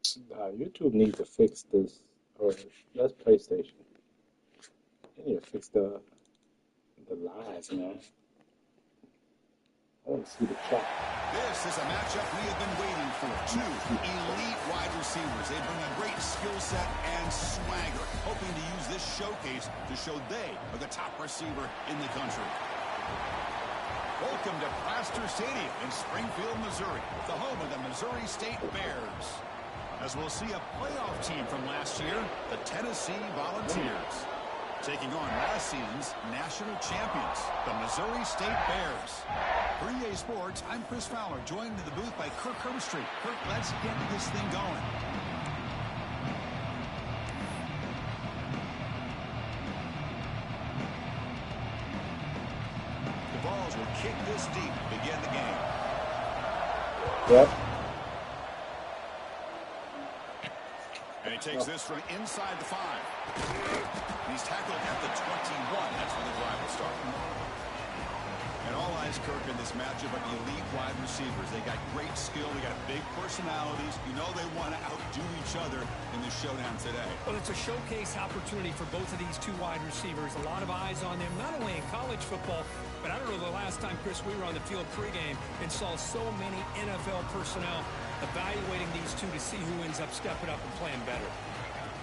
YouTube needs to fix this, or that's PlayStation. They need to fix the lies, man. I want to see the chat. This is a matchup we have been waiting for. Two elite wide receivers. They bring a great skill set and swagger, hoping to use this showcase to show they are the top receiver in the country. Welcome to Plaster Stadium in Springfield, Missouri, the home of the Missouri State Bears. As we'll see a playoff team from last year, the Tennessee Volunteers, taking on last season's national champions, the Missouri State Bears. For EA Sports, I'm Chris Fowler, joined in the booth by Kirk Herbstreit. Kirk, let's get this thing going. The Vols will kick this deep to begin the game. Yep. And he takes this from inside the 5. He's tackled at the 21. That's where the drive will start. And all eyes, Kirk, in this matchup of the elite wide receivers. They got great skill. They got big personalities. You know they want to outdo each other in this showdown today. Well, it's a showcase opportunity for both of these two wide receivers. A lot of eyes on them, not only in college football, but I don't know the last time, Chris, we were on the field pregame and saw so many NFL personnel evaluating these two to see who ends up stepping up and playing better.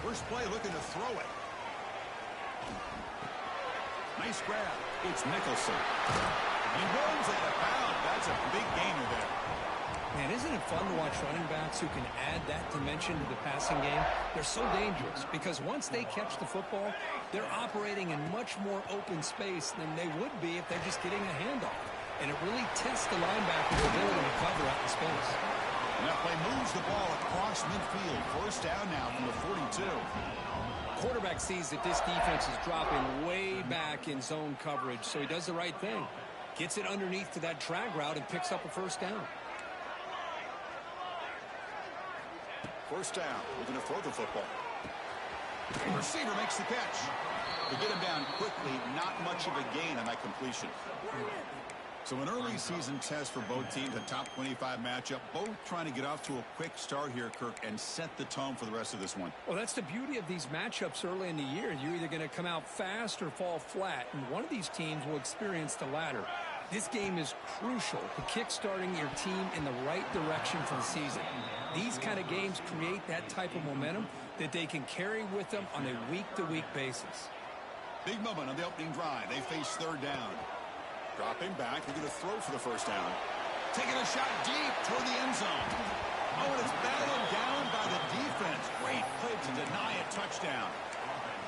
First play looking to throw it. Nice grab. It's Nicholson. He runs out of bounds. That's a big gainer there. Man, isn't it fun to watch running backs who can add that dimension to the passing game? They're so dangerous because once they catch the football, they're operating in much more open space than they would be if they're just getting a handoff. And it really tests the linebacker's ability to cover out in space. And that play moves the ball across midfield. First down now from the 42. Quarterback sees that this defense is dropping way back in zone coverage, so he does the right thing. Gets it underneath to that drag route and picks up a first down. First down. We're going to throw the football. The receiver makes the catch. To get him down quickly, not much of a gain on that completion. So an early season test for both teams, a top 25 matchup, both trying to get off to a quick start here, Kirk, and set the tone for the rest of this one. Well, that's the beauty of these matchups early in the year. You're either going to come out fast or fall flat, and one of these teams will experience the latter. This game is crucial to kick-starting your team in the right direction for the season. These kind of games create that type of momentum that they can carry with them on a week-to-week basis. Big moment on the opening drive. They face third down. Dropping back, they're going to throw for the first down. Taking a shot deep toward the end zone. Oh, and it's battled down by the defense. Great play to deny a touchdown.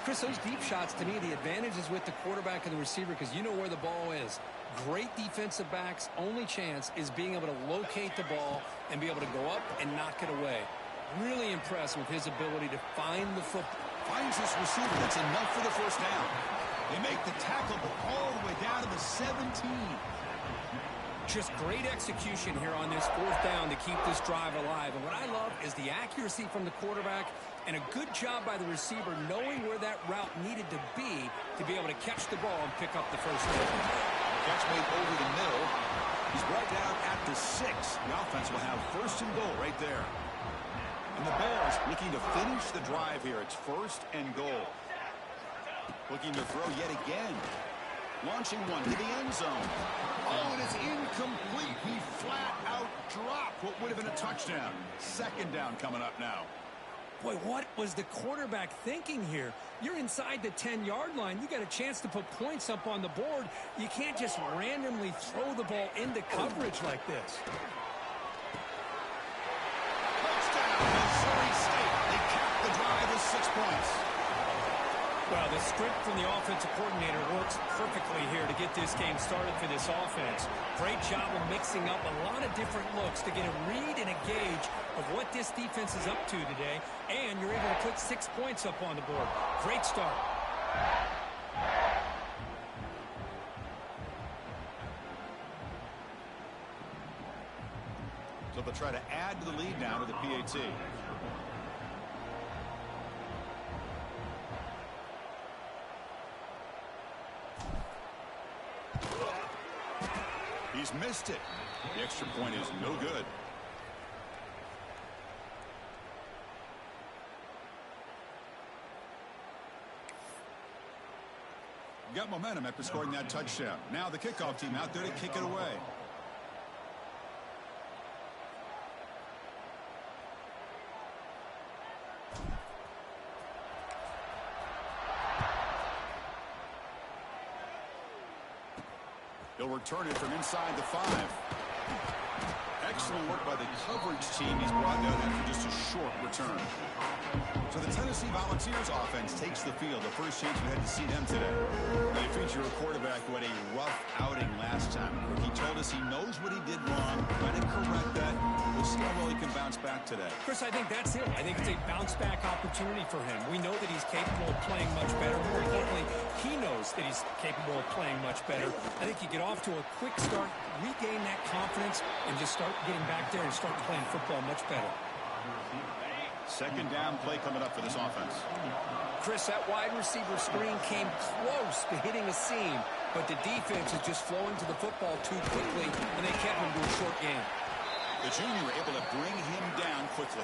Chris, those deep shots, to me, the advantage is with the quarterback and the receiver because you know where the ball is. Great defensive backs' only chance is being able to locate the ball and be able to go up and knock it away. Really impressed with his ability to find the football. Finds this receiver. That's enough for the first down. They make the tackle all the way down to the 17. Just great execution here on this fourth down to keep this drive alive. And what I love is the accuracy from the quarterback and a good job by the receiver knowing where that route needed to be able to catch the ball and pick up the first down. Catch made over the middle. He's brought down at the 6. The offense will have first and goal right there. And the Bears looking to finish the drive here. It's first and goal. Looking to throw yet again. Launching one to the end zone. Oh, and it's incomplete. He flat out dropped what would have been a touchdown. Second down coming up now. Boy, what was the quarterback thinking here? You're inside the 10-yard line. You got a chance to put points up on the board. You can't just randomly throw the ball into coverage like this. Touchdown, Missouri State. They cap the drive with 6 points. Well, the script from the offensive coordinator works perfectly here to get this game started for this offense. Great job of mixing up a lot of different looks to get a read and a gauge of what this defense is up to today, and you're able to put 6 points up on the board. Great start. So they'll try to add to the lead now to the PAT. He's missed it. The extra point is no good. Got momentum after scoring that touchdown. Now the kickoff team out there to kick it away. He'll return it from inside the 5. Excellent work by the coverage team. He's brought down after just a short return. So the Tennessee Volunteers offense takes the field. The first chance we had to see them today. They feature a quarterback who had a rough outing last time. He told us he knows what he did wrong, trying to correct that. We'll see how well he can bounce back today. Chris, I think that's it. I think it's a bounce-back opportunity for him. We know that he's capable of playing much better. More importantly, he knows that he's capable of playing much better. I think you get off to a quick start, regain that confidence, and just start getting back there and start playing football much better. Second down play coming up for this offense. Chris, that wide receiver screen came close to hitting a seam, but the defense is just flowing to the football too quickly, and they kept him to a short game. The junior able to bring him down quickly.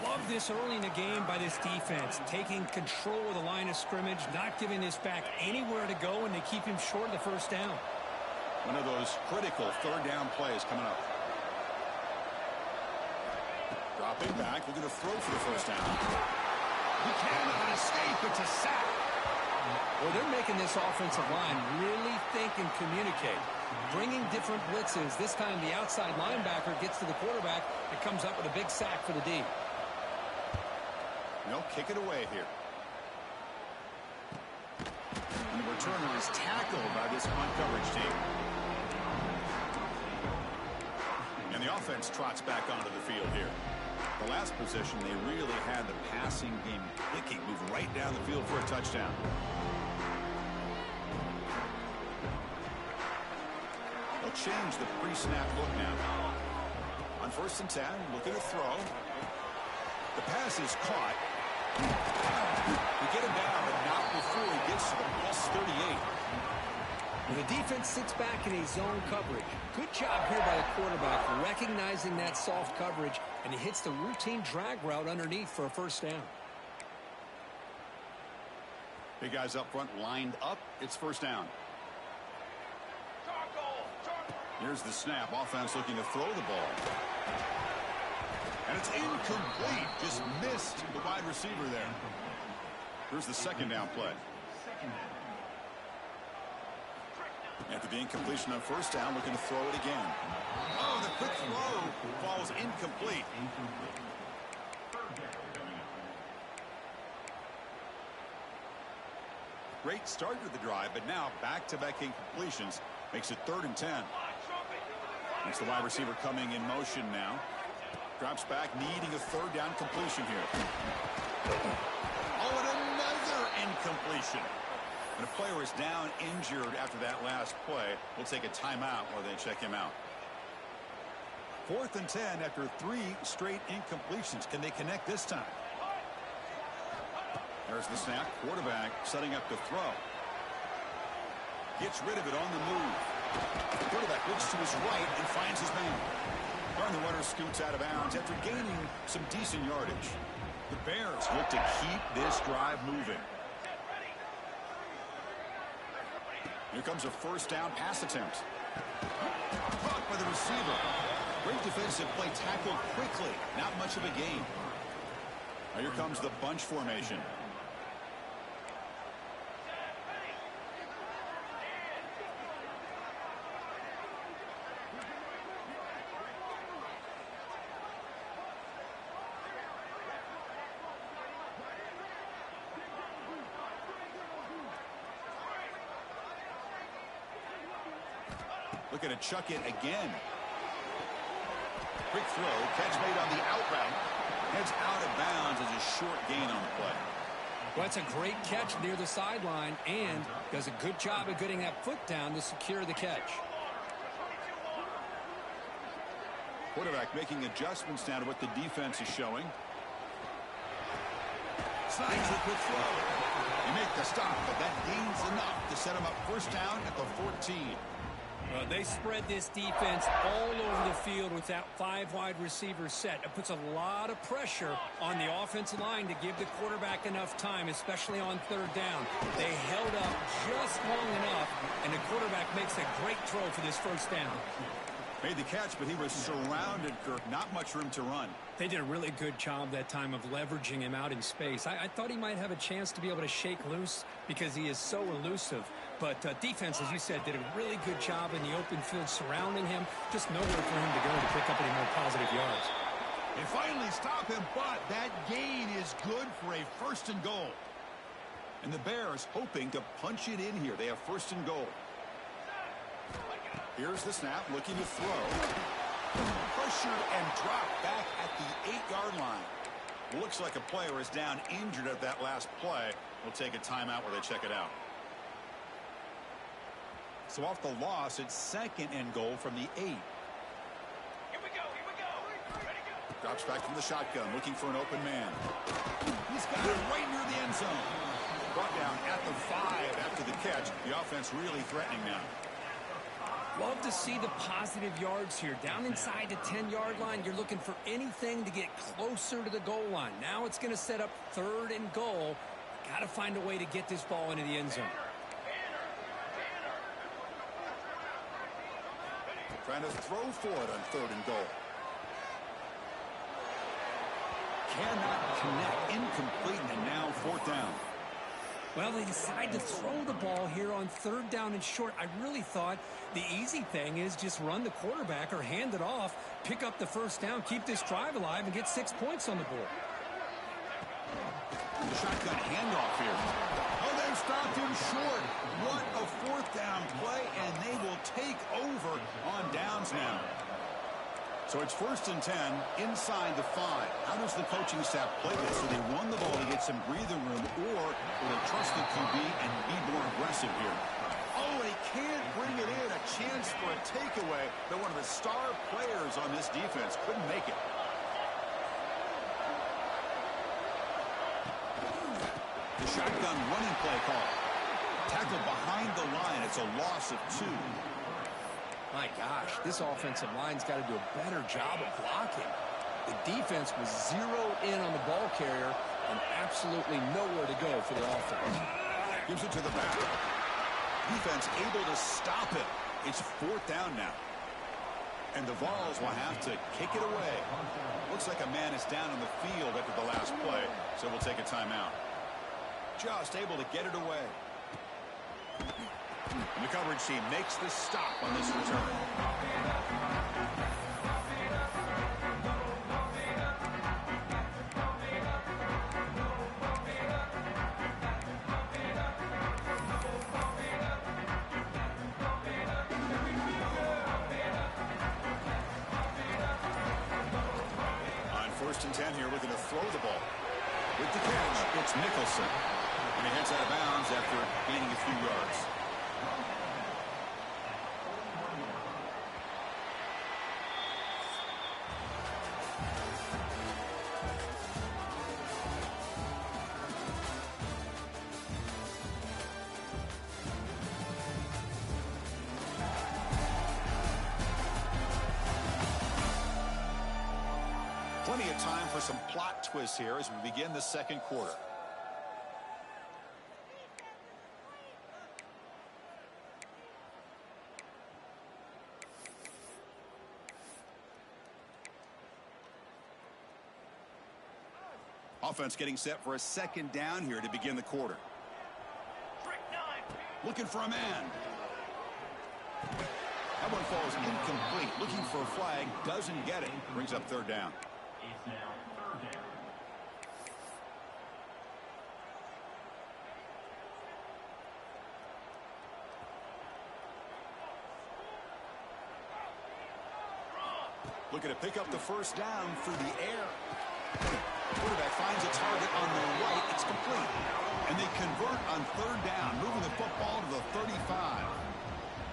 Love this early in the game by this defense, taking control of the line of scrimmage, not giving this back anywhere to go, and they keep him short of the first down. One of those critical third down plays coming up. Dropping back, looking to throw for the first down. He cannot escape. It's a sack. Well, they're making this offensive line really think and communicate. Bringing different blitzes. This time the outside linebacker gets to the quarterback and comes up with a big sack for the D. No, kick it away here. And the returner is tackled by this punt coverage team. And the offense trots back onto the field here. The last possession, they really had the passing game clicking, move right down the field for a touchdown. They'll change the pre-snap look now. On 1st and 10, looking to throw. The pass is caught. We get him down, but not before he gets to the plus 38. When the defense sits back in a zone coverage, good job here by the quarterback recognizing that soft coverage, and he hits the routine drag route underneath for a first down. Big guys up front lined up. It's first down. Here's the snap. Offense looking to throw the ball. And it's incomplete. Just missed the wide receiver there. Here's the second down play. After the incompletion on first down, looking to throw it again. Oh, the quick throw falls incomplete. Great start to the drive, but now back-to-back incompletions makes it 3rd and 10. It's the wide receiver coming in motion now. Drops back, needing a third down completion here. Oh, and another incompletion. And a player is down injured after that last play. We'll take a timeout while they check him out. 4th and 10 after 3 straight incompletions. Can they connect this time? There's the snap. Quarterback setting up to throw. Gets rid of it on the move. Quarterback looks to his right and finds his man. And the runner scoots out of bounds after gaining some decent yardage. The Bears look to keep this drive moving. Here comes a first down pass attempt. Caught by the receiver. Great defensive play, tackled quickly. Not much of a gain. Now here comes the bunch formation. Looking to chuck it again. Quick throw. Catch made on the out route. Heads out of bounds as a short gain on the play. Well, that's a great catch near the sideline and does a good job of getting that foot down to secure the catch. Quarterback making adjustments now to what the defense is showing. Slides a quick throw. You make the stop, but that gains enough to set him up first down at the 14. They spread this defense all over the field with that 5 wide receiver set. It puts a lot of pressure on the offensive line to give the quarterback enough time, especially on third down. They held up just long enough, and the quarterback makes a great throw for this first down. Made the catch, but he was surrounded, Kirk. Not much room to run. They did a really good job that time of leveraging him out in space. I thought he might have a chance to be able to shake loose because he is so elusive. But defense, as you said, did a really good job in the open field surrounding him. Just nowhere for him to go to pick up any more positive yards. They finally stop him, but that gain is good for a first and goal. And the Bears hoping to punch it in here. They have first and goal. Here's the snap, looking to throw. Pressured and dropped back at the 8-yard line. Looks like a player is down injured at that last play. We'll take a timeout where they check it out. So off the loss, it's second and goal from the 8. Here we go. Ready to go. Drops back from the shotgun, looking for an open man. He's got it right near the end zone. Brought down at the 5 after the catch. The offense really threatening now. Love to see the positive yards here. Down inside the 10-yard line, you're looking for anything to get closer to the goal line. Now it's going to set up third and goal. Got to find a way to get this ball into the end zone. Trying to throw for it on third and goal. Cannot connect. Incomplete, and now fourth down. Well, they decide to throw the ball here on third down and short. I really thought the easy thing is just run the quarterback or hand it off, pick up the first down, keep this drive alive, and get 6 points on the board. The shotgun handoff here. Oh, they've stopped him short. What a fourth down play, and they will take over on downs now. So it's first and 10 inside the 5. How does the coaching staff play this? So they run the ball to get some breathing room, or will they trust the QB and be more aggressive here? Oh, they can't bring it in. A chance for a takeaway, but one of the star players on this defense couldn't make it. The shotgun running play call. Tackled behind the line. It's a loss of 2. My gosh, this offensive line's got to do a better job of blocking. The defense was zeroed in on the ball carrier and absolutely nowhere to go for the offense. Gives it to the back. Defense able to stop it. It's fourth down now. And the Vols will have to kick it away. Looks like a man is down on the field after the last play, so we'll take a timeout. Just able to get it away. And the coverage team makes the stop on this return. On first and 10 here, looking to throw the ball. With the catch, it's Nicholson. And he heads out of bounds after gaining a few yards. Plenty of time for some plot twists here as we begin the second quarter. Offense getting set for a second down here to begin the quarter. Looking for a man. That one falls incomplete. Looking for a flag. Doesn't get it. Brings up third down. Looking to pick up the first down through the air. Quarterback finds a target on the right. It's complete. And they convert on third down, moving the football to the 35.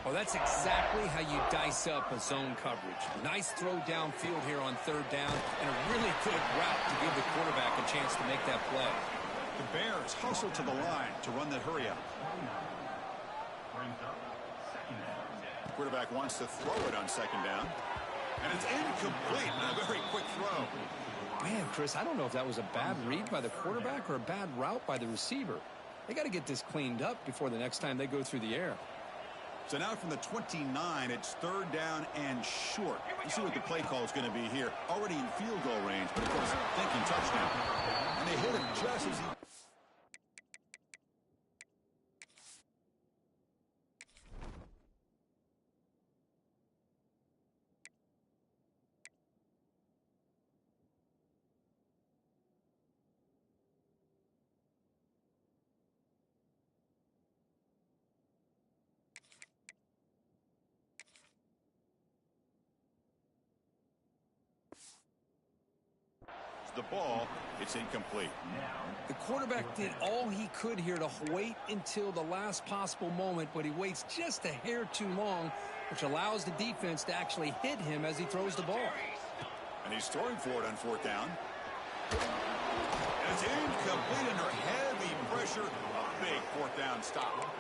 Oh, that's exactly how you dice up a zone coverage. Nice throw downfield here on third down, and a really good route to give the quarterback a chance to make that play. The Bears hustle to the line to run that hurry up. Quarterback wants to throw it on second down. And it's incomplete. A very quick throw. Man, Chris, I don't know if that was a bad read by the quarterback or a bad route by the receiver. They got to get this cleaned up before the next time they go through the air. So now from the 29, it's third down and short. Let's see what the play call is going to be here. Already in field goal range, but of course thinking touchdown. And they hit him just as he... the ball, it's incomplete. The quarterback did all he could here to wait until the last possible moment, but he waits just a hair too long, which allows the defense to actually hit him as he throws the ball. And he's throwing for it on fourth down. And it's incomplete under heavy pressure. A big fourth down stop.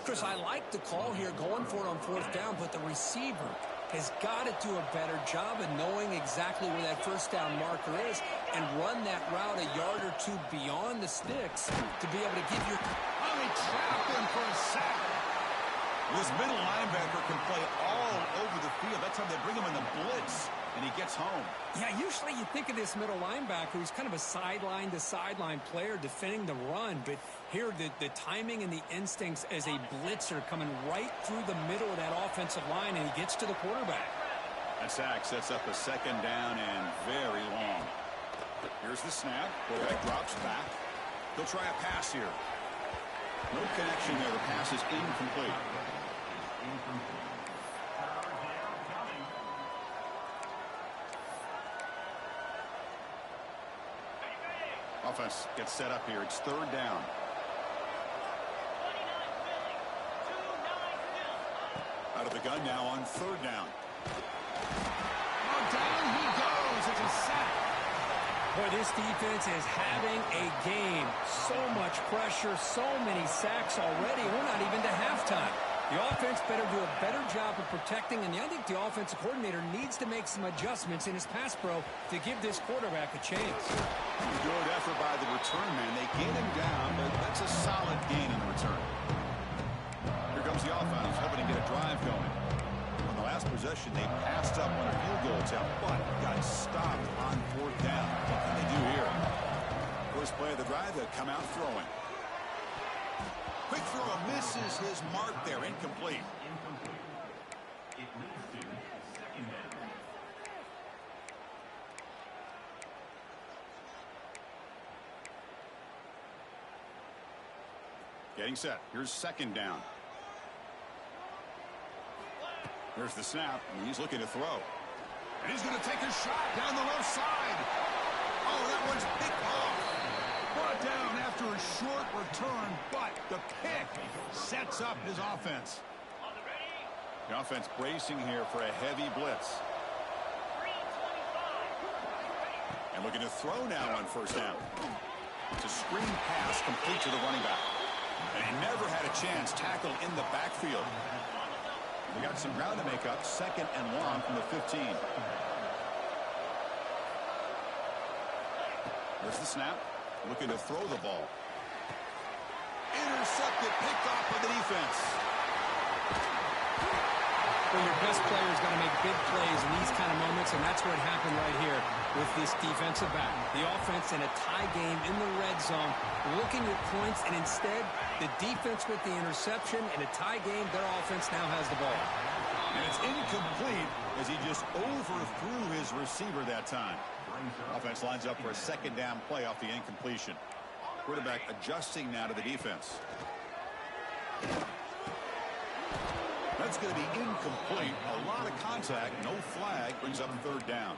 Chris, I like the call here going for it on fourth down, but the receiver has got to do a better job of knowing exactly where that first down marker is and run that route a yard or two beyond the sticks to be able to give you... Oh, he trapped him for a sack. This middle linebacker can play all over the field. That's how they bring him in the blitz, and he gets home. Yeah, usually you think of this middle linebacker who's kind of a sideline-to-sideline player defending the run, but here the timing and the instincts as a blitzer coming right through the middle of that offensive line, and he gets to the quarterback. That sack sets up a second down and very long. Here's the snap. Quarterback drops back. He'll try a pass here. No connection there. The pass is incomplete. Offense gets set up here. It's third down. Out of the gun now on third down. Oh, down he goes. It's a sack. Boy, this defense is having a game. So much pressure, so many sacks already. We're not even to halftime. The offense better do a better job of protecting, and I think the offensive coordinator needs to make some adjustments in his pass pro to give this quarterback a chance. Good effort by the return man. They get him down, but that's a solid gain in the return. Here comes the offense, hoping to get a drive going. On the last possession, they passed up on a field goal attempt, but got stopped on fourth down. What can they do here? First play of the drive, they come out throwing. Quick throw misses his mark there. Incomplete. It moves to second down. Getting set. Here's second down. There's the snap, and he's looking to throw. And he's going to take a shot down the left side. Oh, that one's picked off. Brought down after a short return, but the pick sets up his offense. The offense bracing here for a heavy blitz. And looking to throw now on first down. It's a screen pass complete to the running back. And he never had a chance tackled in the backfield. We got some ground to make up. Second and long from the 15. There's the snap. Looking to throw the ball. Intercepted, picked off by the defense. Well, your best player is going to make big plays in these kind of moments, and that's what happened right here with this defensive back. The offense in a tie game in the red zone, looking at points, and instead, the defense with the interception. In a tie game, their offense now has the ball. And it's incomplete as he just overthrew his receiver that time. Offense lines up for a second down play off the incompletion. Quarterback adjusting now to the defense. That's going to be incomplete. A lot of contact, no flag, brings up third down.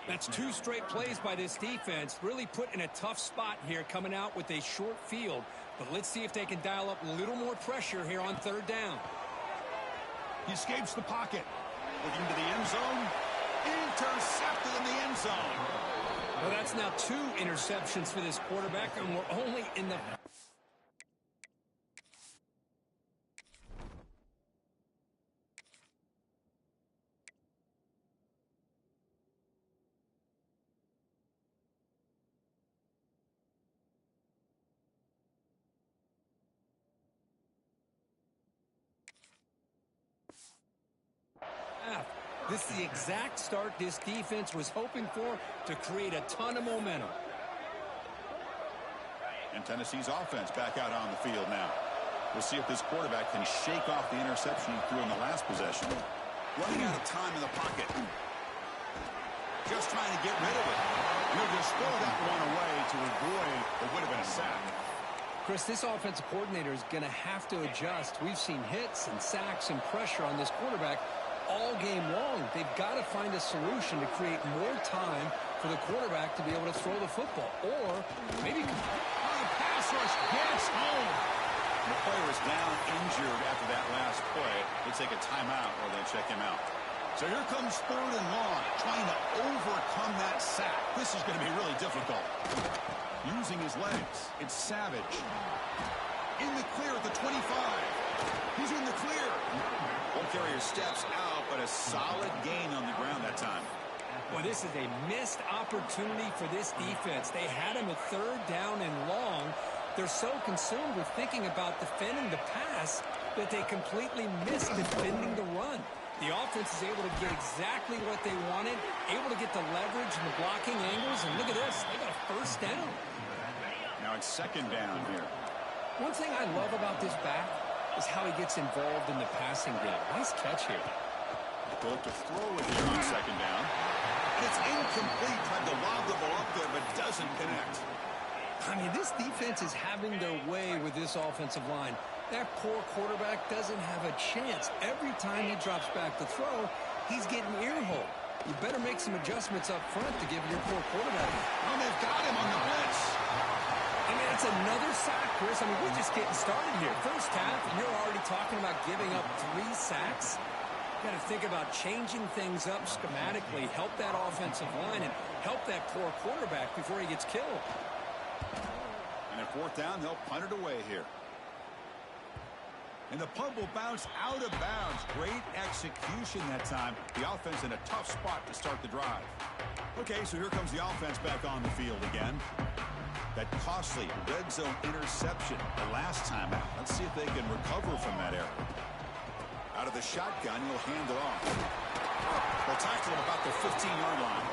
That's two straight plays by this defense. Really put in a tough spot here coming out with a short field. But let's see if they can dial up a little more pressure here on third down. He escapes the pocket. Looking to the end zone. Intercepted in the end zone. Well, that's now two interceptions for this quarterback, and we're only in the... This is the exact start this defense was hoping for to create a ton of momentum. And Tennessee's offense back out on the field now. We'll see if this quarterback can shake off the interception he threw in the last possession. Running out of time in the pocket. Just trying to get rid of it. He'll just throw that one away to avoid what would have been a sack. Chris, this offensive coordinator is going to have to adjust. We've seen hits and sacks and pressure on this quarterback all game long. They've got to find a solution to create more time for the quarterback to be able to throw the football. Or maybe the pass rush gets home. The player is down injured after that last play. They take a timeout or they check him out. So here comes 3rd and long, trying to overcome that sack. This is going to be really difficult. Using his legs, it's Savage. In the clear at the 25. He's in the clear. Ball carrier steps out, but a solid gain on the ground that time. Well, this is a missed opportunity for this defense. They had him at 3rd down and long. They're so consumed with thinking about defending the pass that they completely missed defending the run. The offense is able to get exactly what they wanted, able to get the leverage and the blocking angles, and look at this. They got a 1st down. Now it's 2nd down here. One thing I love about this back is how he gets involved in the passing game. Nice catch here. Go to throw it here on 2nd down. And it's incomplete. Tried to lob the ball up there, but doesn't connect. I mean, this defense is having their way with this offensive line. That poor quarterback doesn't have a chance. Every time he drops back to throw, he's getting earholed. You better make some adjustments up front to give your poor quarterback. Oh, they've got him on the blitz. I mean, it's another sack, Chris. I mean, we're just getting started here. First half, and you're already talking about giving up 3 sacks. You got to think about changing things up schematically, help that offensive line, and help that poor quarterback before he gets killed. And at 4th down, they'll punt it away here. And the punt will bounce out of bounds. Great execution that time. The offense in a tough spot to start the drive. Okay, so here comes the offense back on the field again. That costly red zone interception the last time out. Let's see if they can recover from that error. Out of the shotgun, he'll hand it off. They'll tackle him about the 15-yard line.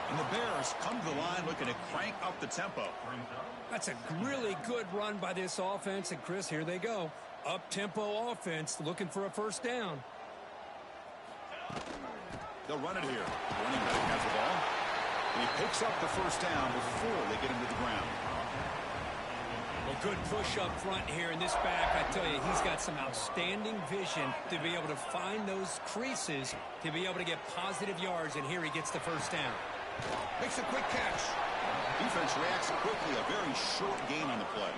And the Bears come to the line looking to crank up the tempo. That's a really good run by this offense. And, Chris, here they go. Up-tempo offense looking for a 1st down. They'll run it here. Running back has the ball. And he picks up the 1st down before they get him to the ground. Well, good push up front here in this back. I tell you, he's got some outstanding vision to be able to find those creases, to be able to get positive yards, and here he gets the 1st down. Makes a quick catch. Defense reacts quickly. A very short gain on the play.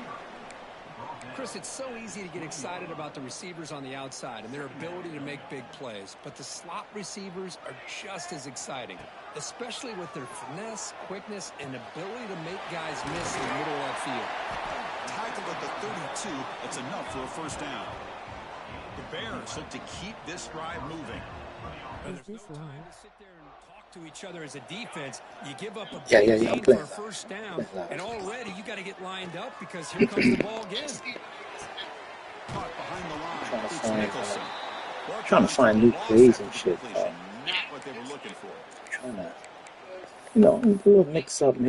Chris, it's so easy to get excited about the receivers on the outside and their ability to make big plays, but the slot receivers are just as exciting, especially with their finesse, quickness, and ability to make guys miss in the middle of that field. Tackled at the 32. That's enough for a 1st down. The Bears look to keep this drive moving. Is this live? Sit there and talk to each other as a defense. You give up a Yeah, big I'm gain for playing a 1st down, live. and already you got to get lined up because here comes the ball again. Caught behind the line. Trying to It's find, Nicholson. trying to find new plays and shit. Completion, not what they were looking for. Trying to, you know, a little mix up. A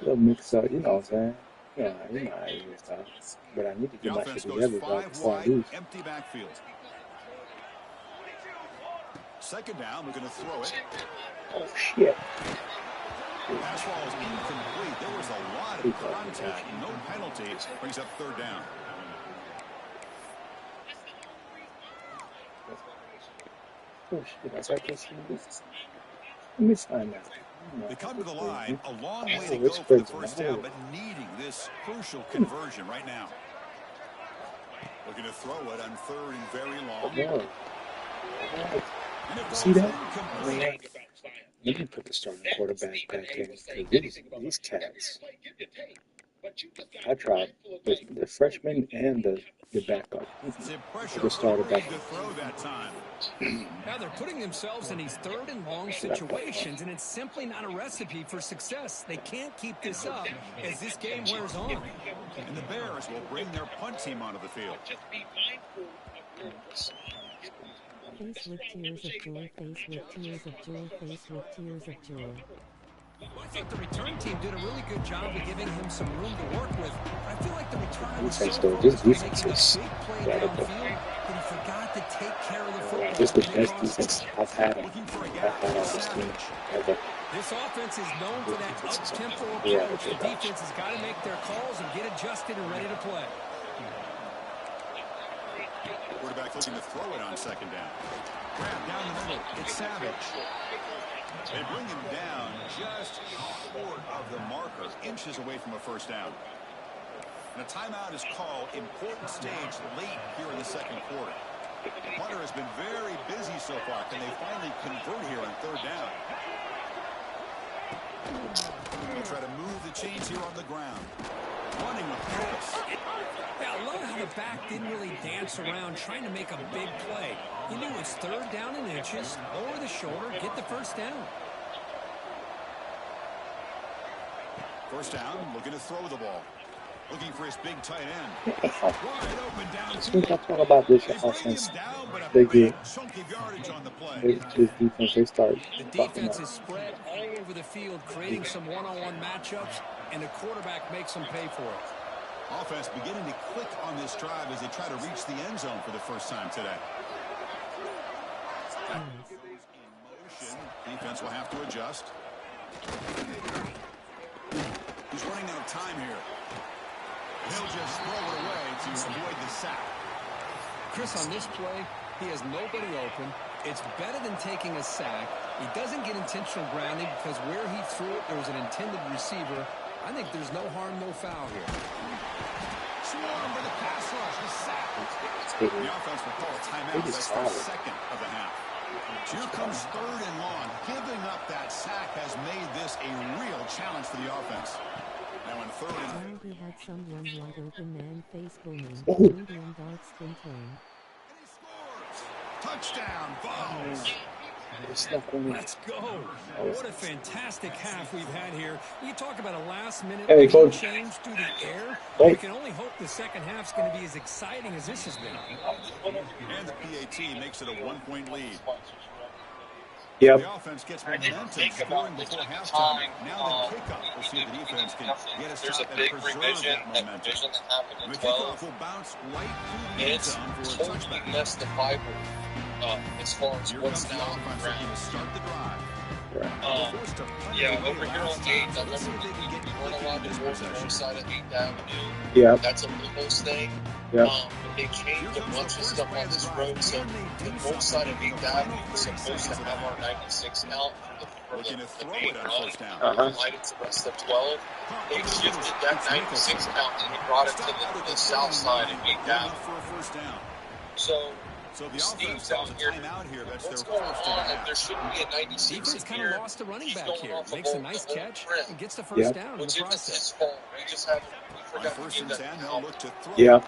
little mix up, you know what I'm saying? Yeah, you know how it is, dog. But I need to The get my offense shit goes together, dog, 5 before I wide, lose. empty backfield. 2nd down, we're going to throw it. Oh, shit. Pass ball is incomplete. There was a lot of contact. No penalty. Brings up 3rd down. Oh, shit. I got this. Let me find out. They come to the line. A long way Oh, to go this for the spread's 1st down, low. but needing this crucial conversion right now. Looking to throw it on 3rd and very long. More. And it See goes that? incomplete. Let me put the starting quarterback back in. 'Cause these cats. I tried the freshman and the backup. Zip pressure The starter hurried back. to throw that time. Now they're putting themselves in these 3rd and long situations, and it's simply not a recipe for success. They can't keep this up as this game wears on. And the Bears will bring their punt team onto the field. Face with tears of joy, face with tears of joy, face with tears of joy. Well, I thought the return team did a really good job of giving him some room to work with. I feel like the returner was so Defense, though, this focused on defense making a is big play incredible. downfield that he forgot to take care of the football. This is the and it best cost defense him. I've had on Looking for a gap. this team ever. This offense is known for that up-tempo Yeah, approach. The defense has got to make their calls and get adjusted and ready to play. Quarterback looking to throw it on second down. Grab down the middle. It's Savage. They bring him down just short of the marker, inches away from a first down. And a timeout is called. Important stage late here in the second quarter. Hunter has been very busy so far. Can they finally convert here on third down? They'll try to move the chains here on the ground. Running with purpose. Yeah, I love how the back didn't really dance around trying to make a big play. He knew it's third down in inches, lower the shoulder, get the first down. First down, looking to throw the ball. Looking for his big tight end. Wide open We downfield. can talk about this They bring offense. him down, but a They big get chunk of yardage on the play. this defense. They start The fucking defense up. is spread all over the field, creating some one-on-one matchups, and the quarterback makes them pay for it. Offense beginning to click on this drive as they try to reach the end zone for the first time today. In motion, defense will have to adjust. He's running out of time here. He'll just throw it away to avoid the sack. Chris, on this play, he has nobody open. It's better than taking a sack. He doesn't get intentional grounding because where he threw it, there was an intended receiver. I think there's no harm, no foul here. Swarm for the pass rush. The sack. The offense will call a timeout. That's the second of the half. Here comes third and long. Giving up that sack has made this a real challenge for the offense. Now in third and... Now he had someone wide open man face booming. Oh. Medium dart spin turn. And he scores. Touchdown, Vols. Let's go. What a fantastic half we've had here. You talk about a last-minute Hey, coach. change through the air. Hey. We can only hope the second half's going to be as exciting as this has been. And the PAT makes it a one-point lead. Yep. The offense gets momentum scoring before halftime. Now the kickoff. We'll see if the defense can get a stop and preserve that momentum. The kickoff will bounce right through the end zone for a touchback. Messed the Bible as far as Here what's comes the now on the offense looking to ground. start the drive. Forced to punt Yeah, it away over here last on time. 8th, I So let's see remember if they can get we weren't quick allowed in to this go to the possession. north side of 8th Avenue. Yep. That's a Lumos thing. Yep. But they changed a bunch of stuff on this road, so the north side of 8th Avenue is supposed to have our 96 out for Looking to the throw main it on run. first down. Light it to rest of 12. They shifted that 96 count and they brought it to the south side of 8th Avenue. For a first down. So So the Steve's offense calls out a here. timeout here. That's What's their going first of the on? half. There shouldn't be a 96 Defense in kind here. of lost a running He's back going here. off the Makes a whole- nice the whole catch trend. and gets the first Yep. down in the Which isn't his process. fault. We just haven't. We On forgot to first give and that 10, they'll help. look to throw. Yep.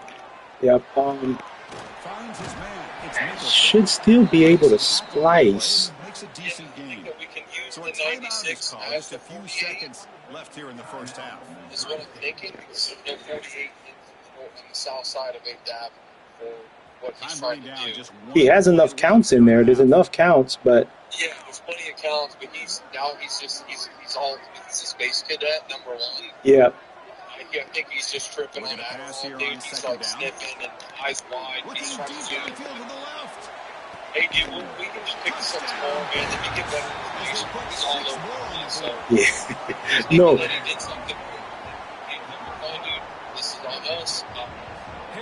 Yep. Finds his man. It's Nicholson. Should still be able to splice. Makes a decent I think gain. that we can use So the a timeout is 96 called. as Just the a few 48 seconds left here in the first half. is what I'm thinking. Because there's no 48 on the south side of 8th Avenue for what he's Time trying running to down. do. Just He has enough counts in there. There's enough counts, but Yeah, there's plenty of counts, but he's a space cadet, number one. yeah. I think he's just tripping Looking on to pass Adderall, here dude. on He's second like down. sniffing and eyes wide. Looking He's deep trying to do. downfield to the left. Hey, dude, we can just pick this up tomorrow, man. Then you get better information. He's all over the place. So Yeah. thinking No. that he did something. Dude, this is on us.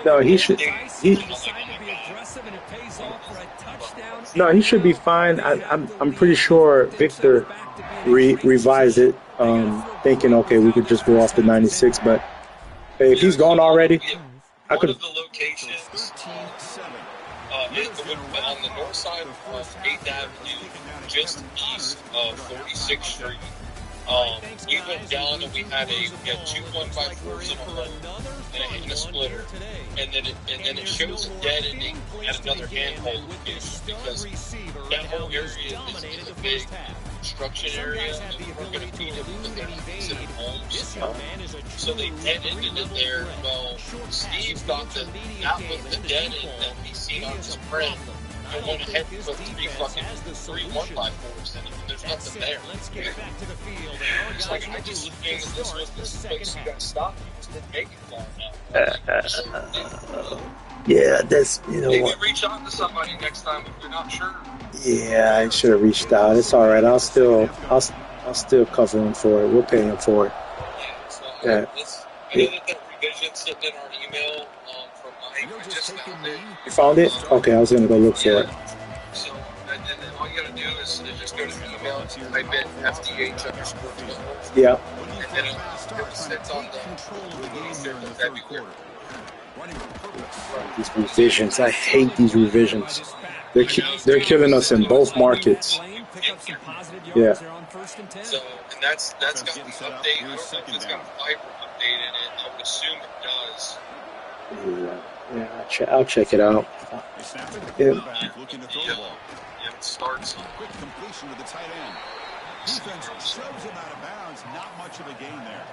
No, he should. He, Decided to be aggressive, and it pays off for a touchdown. no, he should be fine. I'm pretty sure Victor revised it, thinking, okay, we could just go off the 96. But hey, if he's gone already, I One could. of the locations 13-7. is on the north side of 8th Avenue, just east of 46th Street. We went down and we had two 1x4s in a hole and a splitter, and then it shows a dead ending at another handhold location because that whole area is a big construction area and we're going to feed them with their considered homes. So they dead ended it there. Well, Steve thought that was the dead end that he seen on his print. I went ahead and put three 1-by-4s in it. There's nothing there. It's like I just assumed that this was the place you guys stopped. You just didn't make it far enough. Yeah, that's Maybe what. reach out to somebody next time if you're not sure. Yeah, I should have reached out. It's all right. I'll still cover him for it. We'll pay him for it. Yeah, so Yeah. I know that revision sitting in our email from Mike. I just found it. You found it? Okay, I was gonna go look for it. So, and then all you gotta do is just go to the email and type in FDH_12. Yeah. And then it sits on the 25th of February. These revisions, I hate these revisions. They're killing us in both markets. Yeah. So, and that's got the update. I don't know if it's got a fiber update in it. I would assume it does. Yeah, I'll check it out. Yeah. It starts. Quick completion to the tight end. Defense shoves him out of bounds. Not much of a gain there.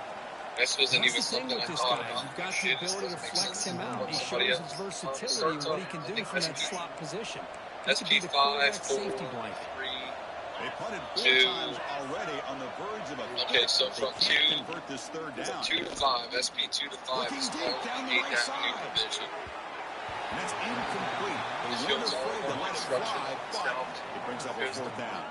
This wasn't even something I thought about. You've got the ability to flex him out. He shows his versatility and what he can do from that slot position. SP5, 4, 3, They punted 4 2. times already on the verge of a Okay, so from 2 convert this third down. 2 to 5, SP 2 to 5 is all the 8th Avenue division. And that's incomplete. This They weren't shows all afraid to the let it instruction fly, but itself. it brings up a fourth down.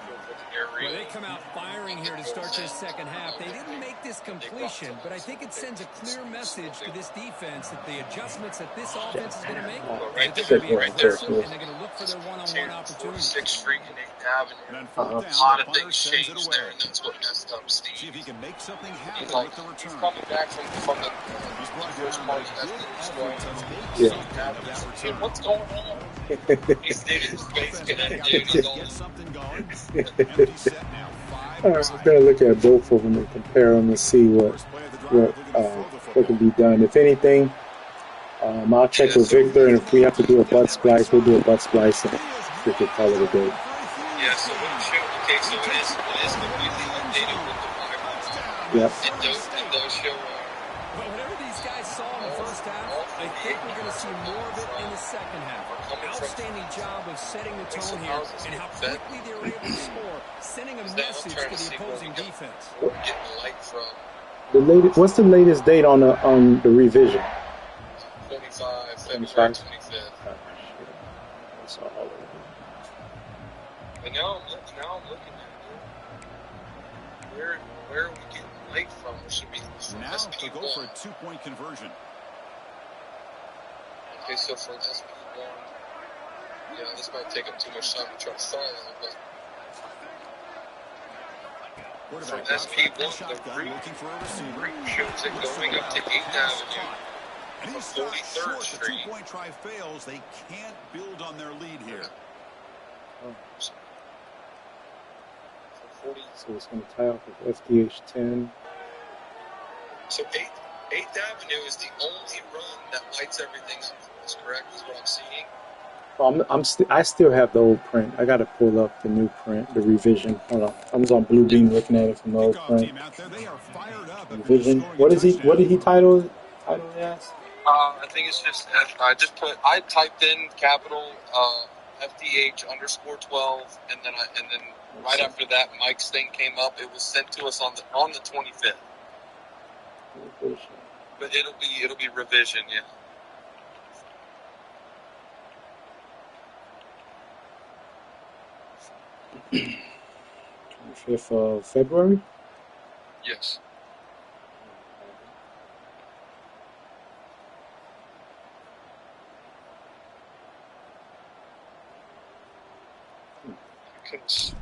Well, they come out firing here to start this second half. They didn't make this completion, but I think it sends a clear message to this defense that the adjustments that this offense is going to make, Right they're going to be there, right there. aggressive, and they're going to look for their one-on-one opportunities. 6th Street and 8th Avenue. And on fourth A down, lot the of punter things sends it changed away. there, and that's what messed up See if Steve. he can make something happen He's like, with the he's return. coming back from the He's brought first down part a of that good thing. effort to make Yeah. something of that Hey, return. what's going on? He's dude, his face connected, dude. He's Get all, something going. Empty set now. All right, I'm gonna look at both of them and compare them and see what can be done. If anything, I'll check with Victor, and if we have to do a butt splice, we'll do a butt splice and we can call it a day. yeah, so what it showed, okay, so it is completely updated with the fiber. Yep. It does show, But whatever these guys saw in the first half, I think we're going to see more of it in the second half. Outstanding job of setting the tone here and how quickly they were able to score, sending a message to the opposing defense. getting light from What's the latest date on the revision? 25, February 25? 25th. That's all. But now I'm looking at it. Where are we getting light from? It should be from Now to go for a SP1. 2-point conversion. Okay, so from SP1, yeah, this might take up too much time to try to find it, but from SP1, the route shows it going up to 8th Avenue And from he's stopped 43rd short. The Street. 2-point try fails. They can't build on their lead here. From 40, So it's going to tie off with FDH 10. so 8th Avenue is the only run that lights everything up for us, correct? Is what I'm seeing. Well, I still have the old print. I got to pull up the new print, the revision. Hold on. I was on Bluebeam looking at it from the old print. Revision. What did he title it as? I think it's just I typed in capital FDH_12, and then right after that Mike's thing came up. It was sent to us on the 25th. Revision. But it'll be revision, yeah. 25th of February? Yes. I couldn't swore.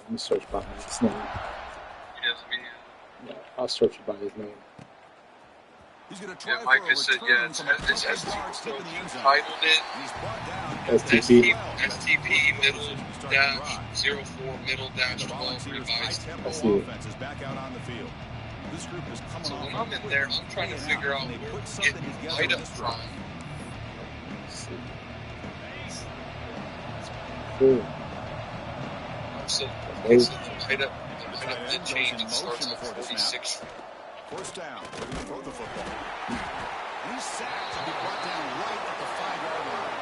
Let me search by his name. He doesn't mean. Yeah, I'll search it by his name. He's going to try Mike for a has said, return yeah, it's from a couple STP. yards deep in the end zone. Titled it And he's brought down STP. STP middle middle dash 12 revised. high-tempo I see it. offense is back out on the field. This group is coming So off when a I'm in quick there, I'm trying to three and figure out, out and they where put we're something getting together light in up this from. drive. Good. So the light up did change. It starts on 46th. First down, they're going to throw the football. And he's sacked and be brought down right at the 5-yard line.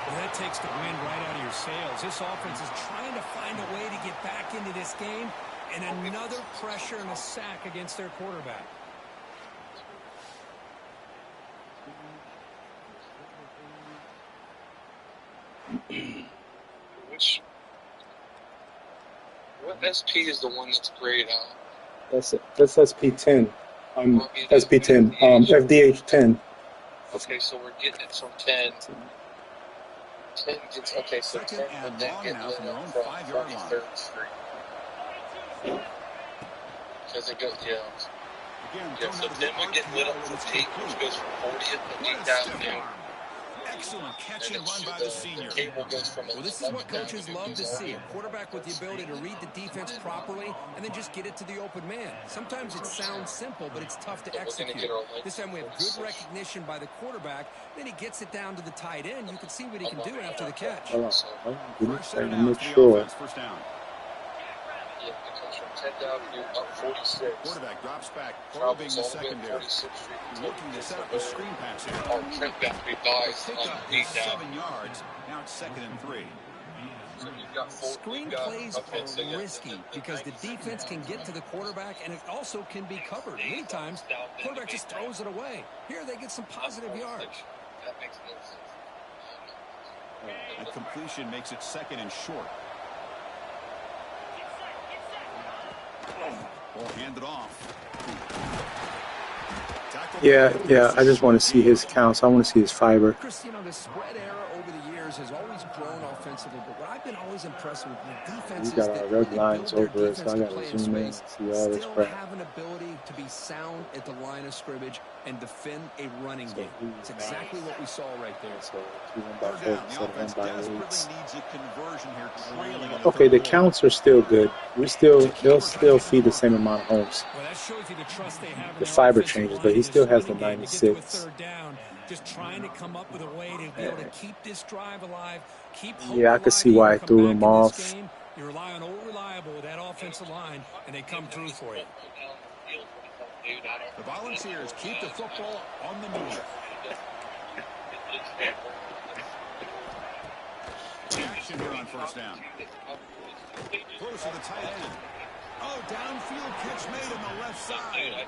Well, that takes the wind right out of your sails. This offense is trying to find a way to get back into this game, and another pressure and a sack against their quarterback. What SP is the one that's grayed out? That's SP10. SP10. FDH10. Okay, so we're getting it from 10. 10 gets, okay, so 10 would then get lit up from 43rd Street. Because it goes, yeah, so 10 would get lit up from 8, which goes from 40th to 8th Avenue. Excellent catch and run by the senior. Cable goes from Well, this is what coaches love to see. A quarterback with the ability to read the defense properly and then just get it to the open man. Sometimes it sounds simple, but it's tough to execute. This time we have good recognition by the quarterback. Then he gets it down to the tight end. You can see what he can do after the catch. First down First down. Yeah, it comes from 10th Avenue up 46. Quarterback drops back, probing the secondary. Looking to set up a screen pass here. Our Trent Battery dies Pick on up 8 7 down. yards. Now it's 2nd and 3. So you've got Screen plays are risky because the defense can get to the quarterback and it also can be covered. Many times, the quarterback just throws it away. Here they get some positive yards. That makes no sense. That completion makes it 2nd and short. Ball handed off. Yeah. I just want to see his counts. I want to see his fiber. Chris, the spread era over the years has always grown offensively, but what I've been always impressed with defenses We got our that red really lines build over their it, so I defense to got play to in zoom in and space, see all this still crap. have an ability to be sound at the line of scrimmage and defend a running game. It's exactly what we saw right there. So 2-1 by 4 The instead of 1 by 8. needs a conversion here, trailing in Okay, the third counts are still good. They'll still feed the same amount of homes. Well, that shows you the trust they have in The their fiber offensive changes, line but in he this still has the running game to get to a 96. third down, just trying to come up with a way to be able to keep this drive alive, keep hope Yeah, I could alive see here, why I come threw back him in this off. game. You rely on old reliable with that offensive line, and they come through for you. The Volunteers keep the football on the move. Action here on first down. Close to the tight end. Oh, downfield catch made on the left side.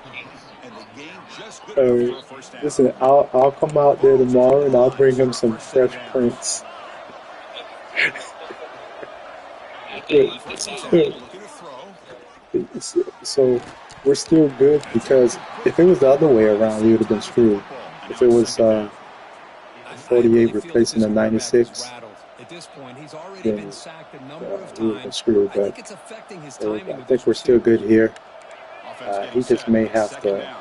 And the game just good enough for a first down. Listen, I'll come out there tomorrow and I'll bring him some fresh prints. So we're still good because if it was the other way around, we would have been screwed. If it was 48 replacing the 96, At this point, he's already then been sacked a number of we would have been times. screwed. I But think it's affecting his timing I with think this we're still receiver. good here. He just may have to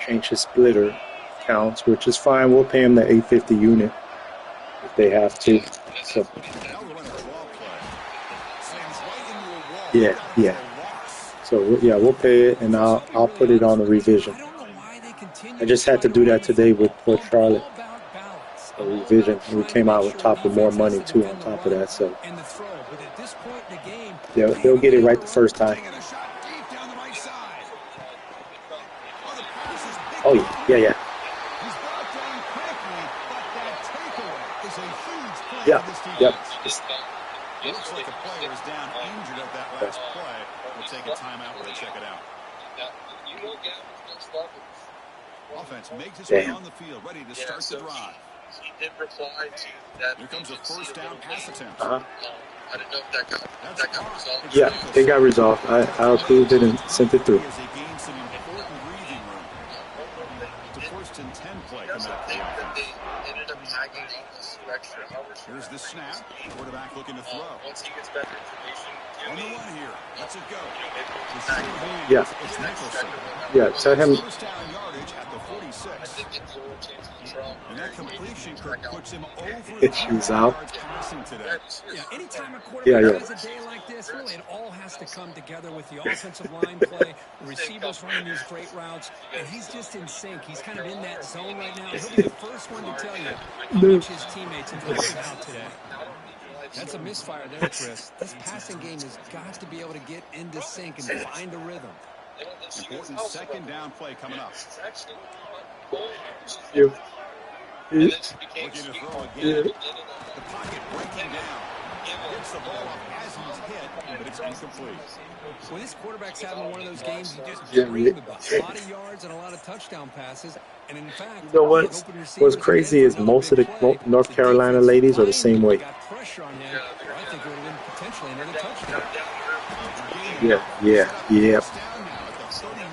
change his splitter counts, which is fine. We'll pay him the 850 unit if they have to. So yeah. So yeah, we'll pay it, and I'll put it on the revision. I just had to do that today with Charlotte. A revision. And we came out with top with more money too on top of that. So yeah, they'll get it right the first time. Oh yeah. Yep. Looks like a player is down injured at that last play. We'll take a timeout while they check it out. Offense makes its way on the field, ready to start the drive. He did reply to that. Here comes a first down pass attempt. I didn't know if that got resolved. Yeah, it got resolved. I approved it and sent it through. As they gain some important breathing room. The first and 10 play coming up. They ended up tagging on this extra hours. Here's the snap. Quarterback looking to throw. Once he gets better information, On the run here. Let's it go. Yeah. It's Nicholson. Yeah, tell him. First down yardage at the 46. And that completion puts him over the She's out. yards passing today. Yeah, anytime a quarterback Yeah. has a day like this, really, it all has to come together with the offensive line play, the receivers running these great routes, and he's just in sync. He's kind of in that zone right now. He'll be the first one to tell you how much his teammates have helped out today. That's a misfire there, Chris. This passing game has got to be able to get into sync and find a rhythm. Important second down play coming up. And then she became Looking to throw sweetheart. again. And The pocket breaking down. Gets the ball off as he's hit, but it's incomplete. Well, this quarterback's having one of those games you just Yeah, dream about. A lot of yards and a lot of touchdown passes. And in fact, You know he's what's open receivers what's ahead crazy for is another most of big the play. North The Carolina defense ladies are the behind same him way. got pressure on him. Or I think it would have been potentially another touchdown. Yeah, yeah, yeah. First down now at the 39.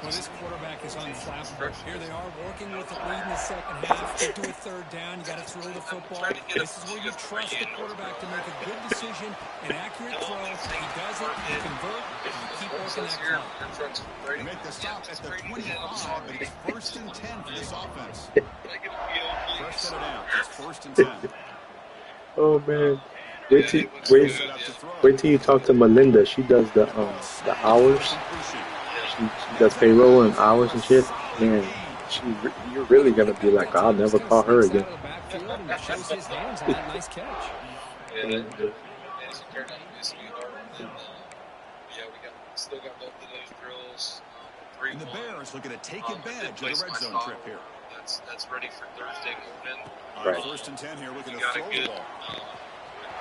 Well, this quarterback is unflappable. Here they are working with the lead in the second half. Get to a third down. You got to throw the football. This is where you trust the quarterback to make a good decision, an accurate throw. He does it, you convert, and you keep working that clock. They make the stop at the 25, but it's first and 10 for this offense. Fresh set of downs. It's first and 10. Oh man, wait till you talk to Melinda. She does the hours. She does payroll and hours and shit. Man, you're really gonna be like, I'll never call her again. Shows his hands on that nice catch. Still got both of those drills. And the Bears looking to take advantage of the red zone trip here. That's ready for Thursday morning. All right, first and 10 here. Looking to got throw a good, the ball.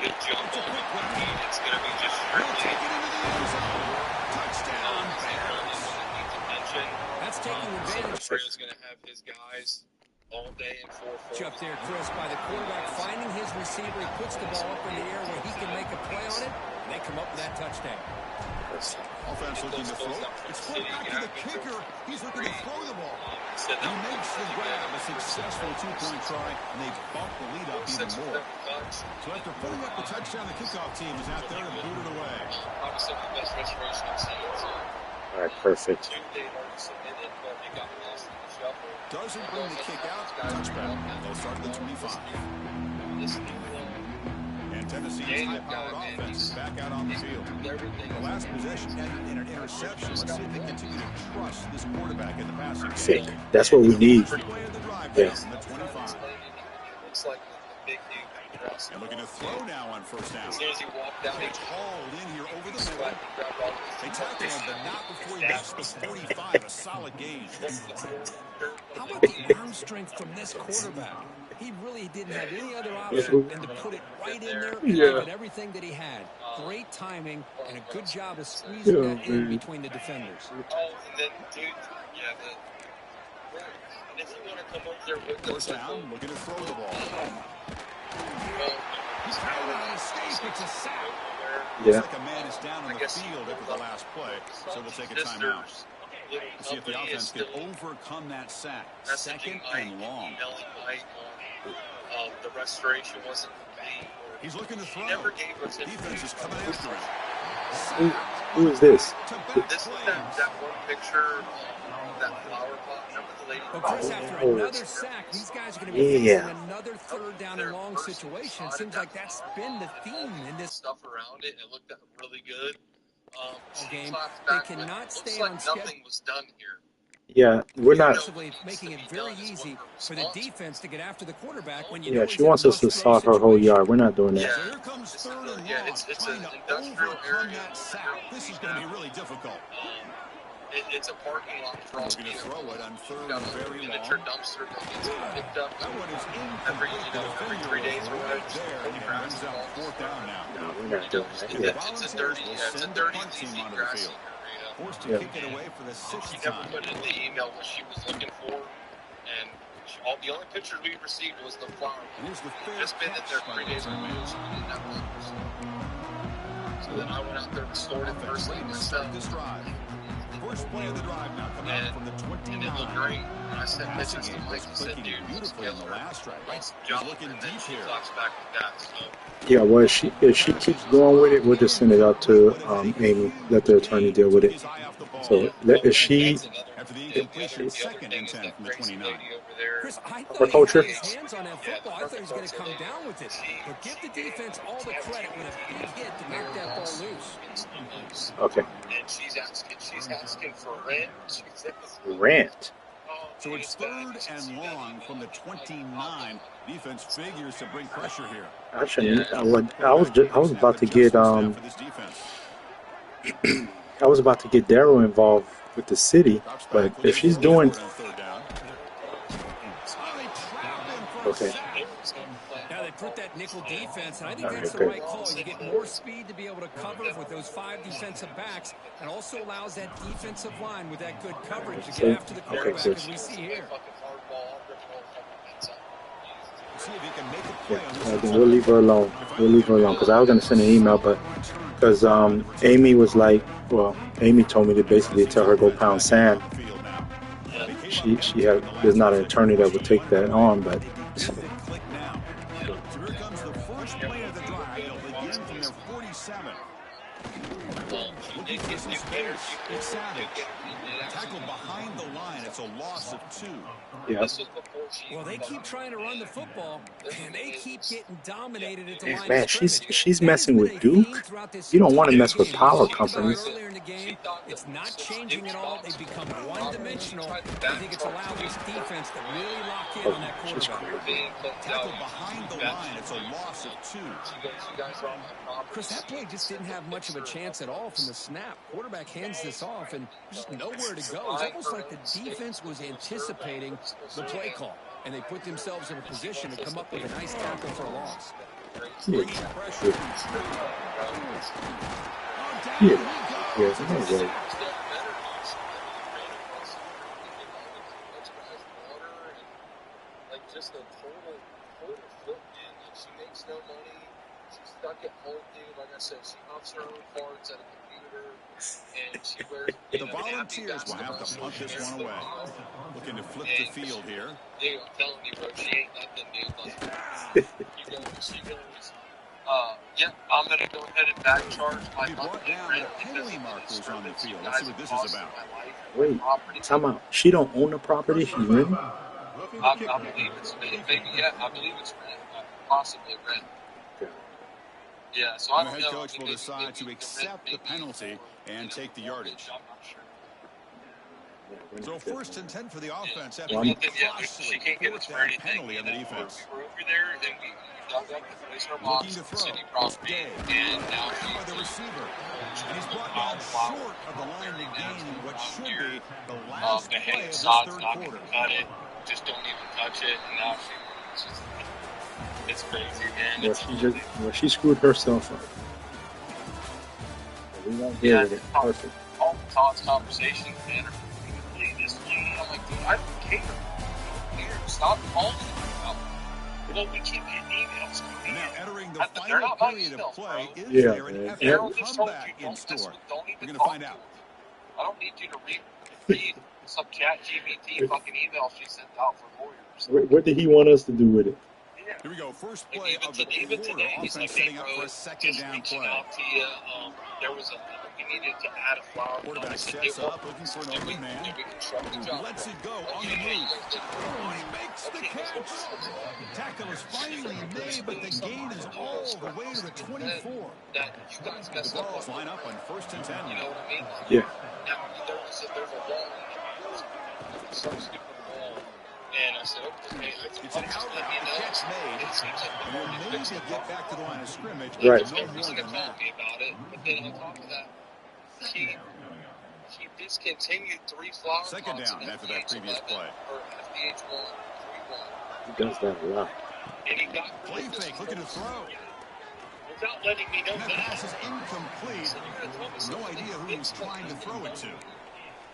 Good jump on it. It's going to be just He'll take it into the end zone. Touchdown, Bears. That's taking advantage. Fredo's going to have his guys all day in 4-4. Up there, Chris, by the quarterback finding his receiver. He puts the ball up in the air where he can make a play on it, and they come up with that touchdown. Offense looking to throw. It's put back to the kicker. He's looking to throw the ball. He makes the grab, a successful two-point try, and they bump the lead up even more. So after putting up the touchdown, the kickoff team is out there to boot it away. Obviously, the best restoration I've seen. All right, perfect. They already submitted, but they got lost in the shuffle. Doesn't bring the kick out. Touchback. They'll start at the 25. And Tennessee's high-powered offense is back out on the field. The last possession ended in an interception. Let's see if they continue to trust this quarterback in the passing game. That's what we need. Yes. The 25. Looks like the big dude. And looking to throw now on first down. As soon as he walked out, It's hauled in here over the middle. They tackle him, but not before he gets to the 45. A solid gain. How about the arm strength from this quarterback? He really didn't have any other option than to put it right in there and give it everything that he had. Great timing and a good job of squeezing that in between the defenders. Oh, and then, dude, and if you want to come up there with First down, looking to throw the ball. He's found an escape. It's a sack. Looks like a man is down on the field after the last play, so they'll take a timeout. See if the offense can overcome that sack. Second and long. The restoration wasn't complete. He's looking to throw. He never gave us a defense is coming after him. Who is this? This is that one picture of that flower pot. Remember the lady? Well, Chris, after another sack, these guys are going to be facing another third down and long situation. It seems like that's been the theme in this stuff around it. It looked really good. Game. They cannot stay on schedule. Nothing was done here. Yeah, we're not. Making it very easy for the defense to get after the quarterback when you know she wants us to start her whole yard. We're not doing that. So here comes third and long. It's trying an to industrial overcome area. that sack. This is going to be really difficult. It's a parking lot for all Looking to throw it on third got and a very miniature long. dumpster that gets picked up That one is every incomplete. 3 days or whatever. There, and it brings out fourth down now. No, we're not doing that. Yeah. It's a dirty team onto the grassy field. area. Forced to kick it away for the She sixth never time. put in the email what she was looking for, and all the only pictures we received was the flower. Here's the fair Just been in there catch 3 days removed, so we didn't have flowers. So then I went out there and restored it first thing myself. This drive. First play of the drive now coming out from the And it looked 29. great. And I said, Passing this is game Mike. was He said, clicking dude, beautifully on the last drive. nice He's job. looking And then deep she here. talks back with that. So Yeah, well, if she keeps going with it, we'll just send it out to Amy. Let the attorney deal with it. His eye off the ball. So if she, After the incompletion, second and 10 from the 29. Chris, I thought Agriculture. he had his hands on that football. I thought he was going to come down with it. But give the defense all the credit with a big hit to knock that ball loose. okay, And she's asking for rent. She says, rant. So it's third and long from the 29. Defense figures to bring pressure here. I shouldn't. I was about to get I was about to get Daryl involved with the city, but if she's doing, Okay. Now they put that nickel defense, and I think All that's right, the good. right call. You get more speed to be able to cover with those 5 defensive backs, and also allows that defensive line with that good coverage to get after the quarterback, as we see here. See if he can make a play on Yeah, this. we'll leave her alone. We'll leave her alone because I was gonna send an email, but because Amy was like, well, Amy told me to basically tell her go pound sand. She had there's not an attorney that would take that on, but. So here comes the first play of the drive. They'll begin from their 47. Looking for some space. It's Savage. Tackle behind the line. It's a loss of 2. Yeah. Well, they keep trying to run the football, and they keep getting dominated at the line Man, of scrimmage. she's messing with Duke. You don't want to mess with power companies. Earlier in the game, it's not changing at all. They've become one-dimensional. I think it's allowed this defense to really lock in on that quarterback. Tackle behind the line. It's a loss of 2. Chris, that play just didn't have much of a chance at all from the snap. Quarterback hands this off and just nowhere to go. It's almost like the defense was anticipating the play call, and they put themselves in a position to come up with a nice tackle for a loss. Just a total flip, man. Like, she makes no money. She's stuck at home, dude. Like I said, she huffs her own parts at a computer, and she wears. The Volunteers will have to punt this one away. Looking to flip the field here. Dude, I'm telling you, bro, she ain't nothing, dude. Like, she goes. Yeah, I'm gonna go ahead and back charge my monthly rent penalty markers on the field. Let's see what this is about. Wait, time out. She don't own the property. She's renting. I believe it's maybe. Yeah, I believe it's rent, possibly rent. Yeah, so I The don't head know. coach will decide to accept the penalty and take the yardage. I'm not sure. So 1st and 10 for the offense after Well, the Yeah, she can't get us for anything. penalty on the defense. We were over there, and we dug up the place her Looking box, to throw. city property, and now By the receiver. And he's brought down short of the line to gain what should be the last the play of hand this sod's third not quarter. going to cut it. Just don't even touch it, and now it's crazy, man. She screwed herself up. We won't deal with it. Perfect. All Todd's conversations, man, are completely this game. I'm like, dude, I don't care. Stop calling me about it. Well, we keep getting emails. And now entering the They're final not my period emails, of play, bro. is Yeah, there an man. effort Just told comeback you, in don't store? don't even We're going to talk find to out. her. I don't need you to read some chat GBT fucking email she sent out for lawyers. What did he want us to do with it? Yeah. Here we go. First play of the Even quarter. today, he's Offense like, hey, setting up bro, for a second just down reaching play. out to you. There was we needed to add a flower. Quarterback sets up, looking for an open man. Lets it go on the move. Oh, he makes the catch. Tackle is finally made, but the gain is all the way to the 24. That you guys The messed up. balls line up on 1st and 10. You know what I mean? Yeah. Now, there's a wall. Some stupid wall. And I said, okay, It's an out route. The catch made. And maybe get back to the line of scrimmage. Right. No more than that. Me about it, but then on top of that, he discontinued 3 flower Second pots down in after that previous 11, play. or FDH 1, 3-1. He does that a lot. And he got Play fake, looking to throw. without letting me know And that that. pass is incomplete. No idea who he's trying to throw it to.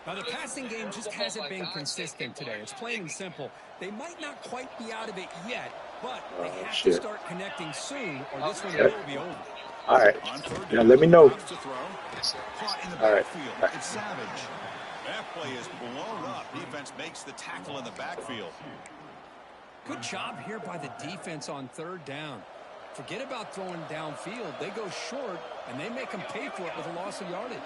Now, the passing game just hasn't been consistent today. It's plain and simple. They might not quite be out of it yet, but they have to start connecting soon, or this one will be over. All right. Yeah, let me know. Caught in the All right. backfield. It's Savage. That play is blown up. Defense makes the tackle in the backfield. Good job here by the defense on 3rd down. Forget about throwing downfield. They go short, and they make them pay for it with a loss of yardage.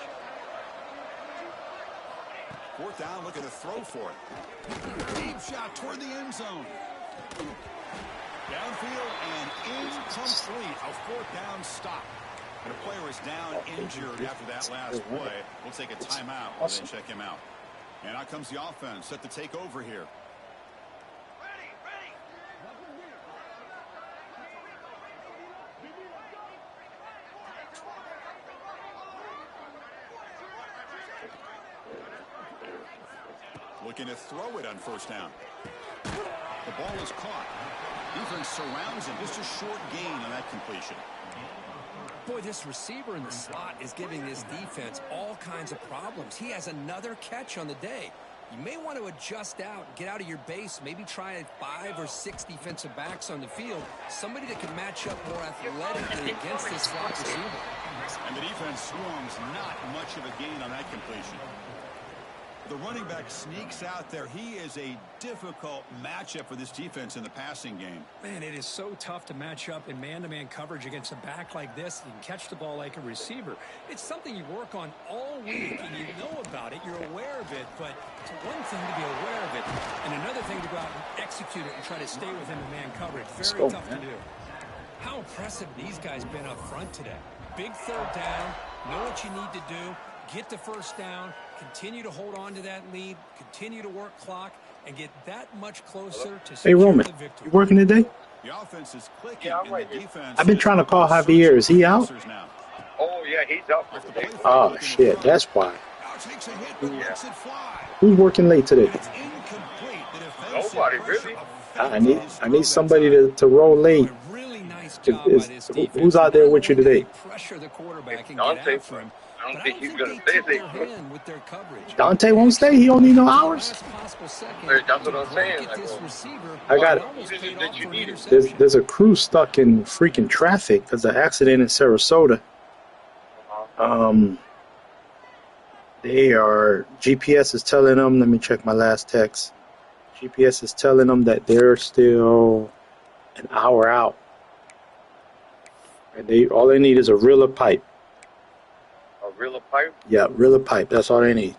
4th down, looking to throw for it. Deep shot toward the end zone. Downfield and incomplete. A 4th down stop. And a player is down injured after that last play. We'll take a timeout and then check him out. And out comes the offense set to take over here. Looking to throw it on 1st down. The ball is caught. Defense surrounds him. Just a short gain on that completion. Boy, this receiver in the slot is giving this defense all kinds of problems. He has another catch on the day. You may want to adjust out, get out of your base, maybe try 5 or 6 defensive backs on the field, somebody that can match up more athletically against this slot receiver. And the defense swarms not much of a gain on that completion. The running back sneaks out there. He is a difficult matchup for this defense in the passing game. Man, it is so tough to match up in man-to-man coverage against a back like this. You can catch the ball like a receiver. It's something you work on all week, and you know about it. You're aware of it, but it's one thing to be aware of it, and another thing to go out and execute it and try to stay within the man coverage. Very tough to do. How impressive these guys been up front today. Big third down, know what you need to do, get the first down, continue to hold on to that lead, continue to work clock, and get that much closer to securing the victory. You working today? The offense is clicking, and the defense I've been trying to call Javier. Is he out? Oh, yeah, he's out for today. Oh, shit. That's why. Takes a hit, but lets it fly. Who's working late today? It's incomplete. The defensive Nobody, pressure really. I need somebody to roll late. Really nice job by this defense. Who's out there with you today? Pressure the quarterback and Dante. get after him. I don't think he's going to stay there. With their coverage. Dante won't stay? He don't need no hours? That's what I'm saying. I got it. That you needed. There's a crew stuck in freaking traffic because of the accident in Sarasota. GPS is telling them, let me check my last text. GPS is telling them that they're still an hour out. And all they need is a reel of pipe. A reel of pipe? Yeah, reel of pipe. That's all they need.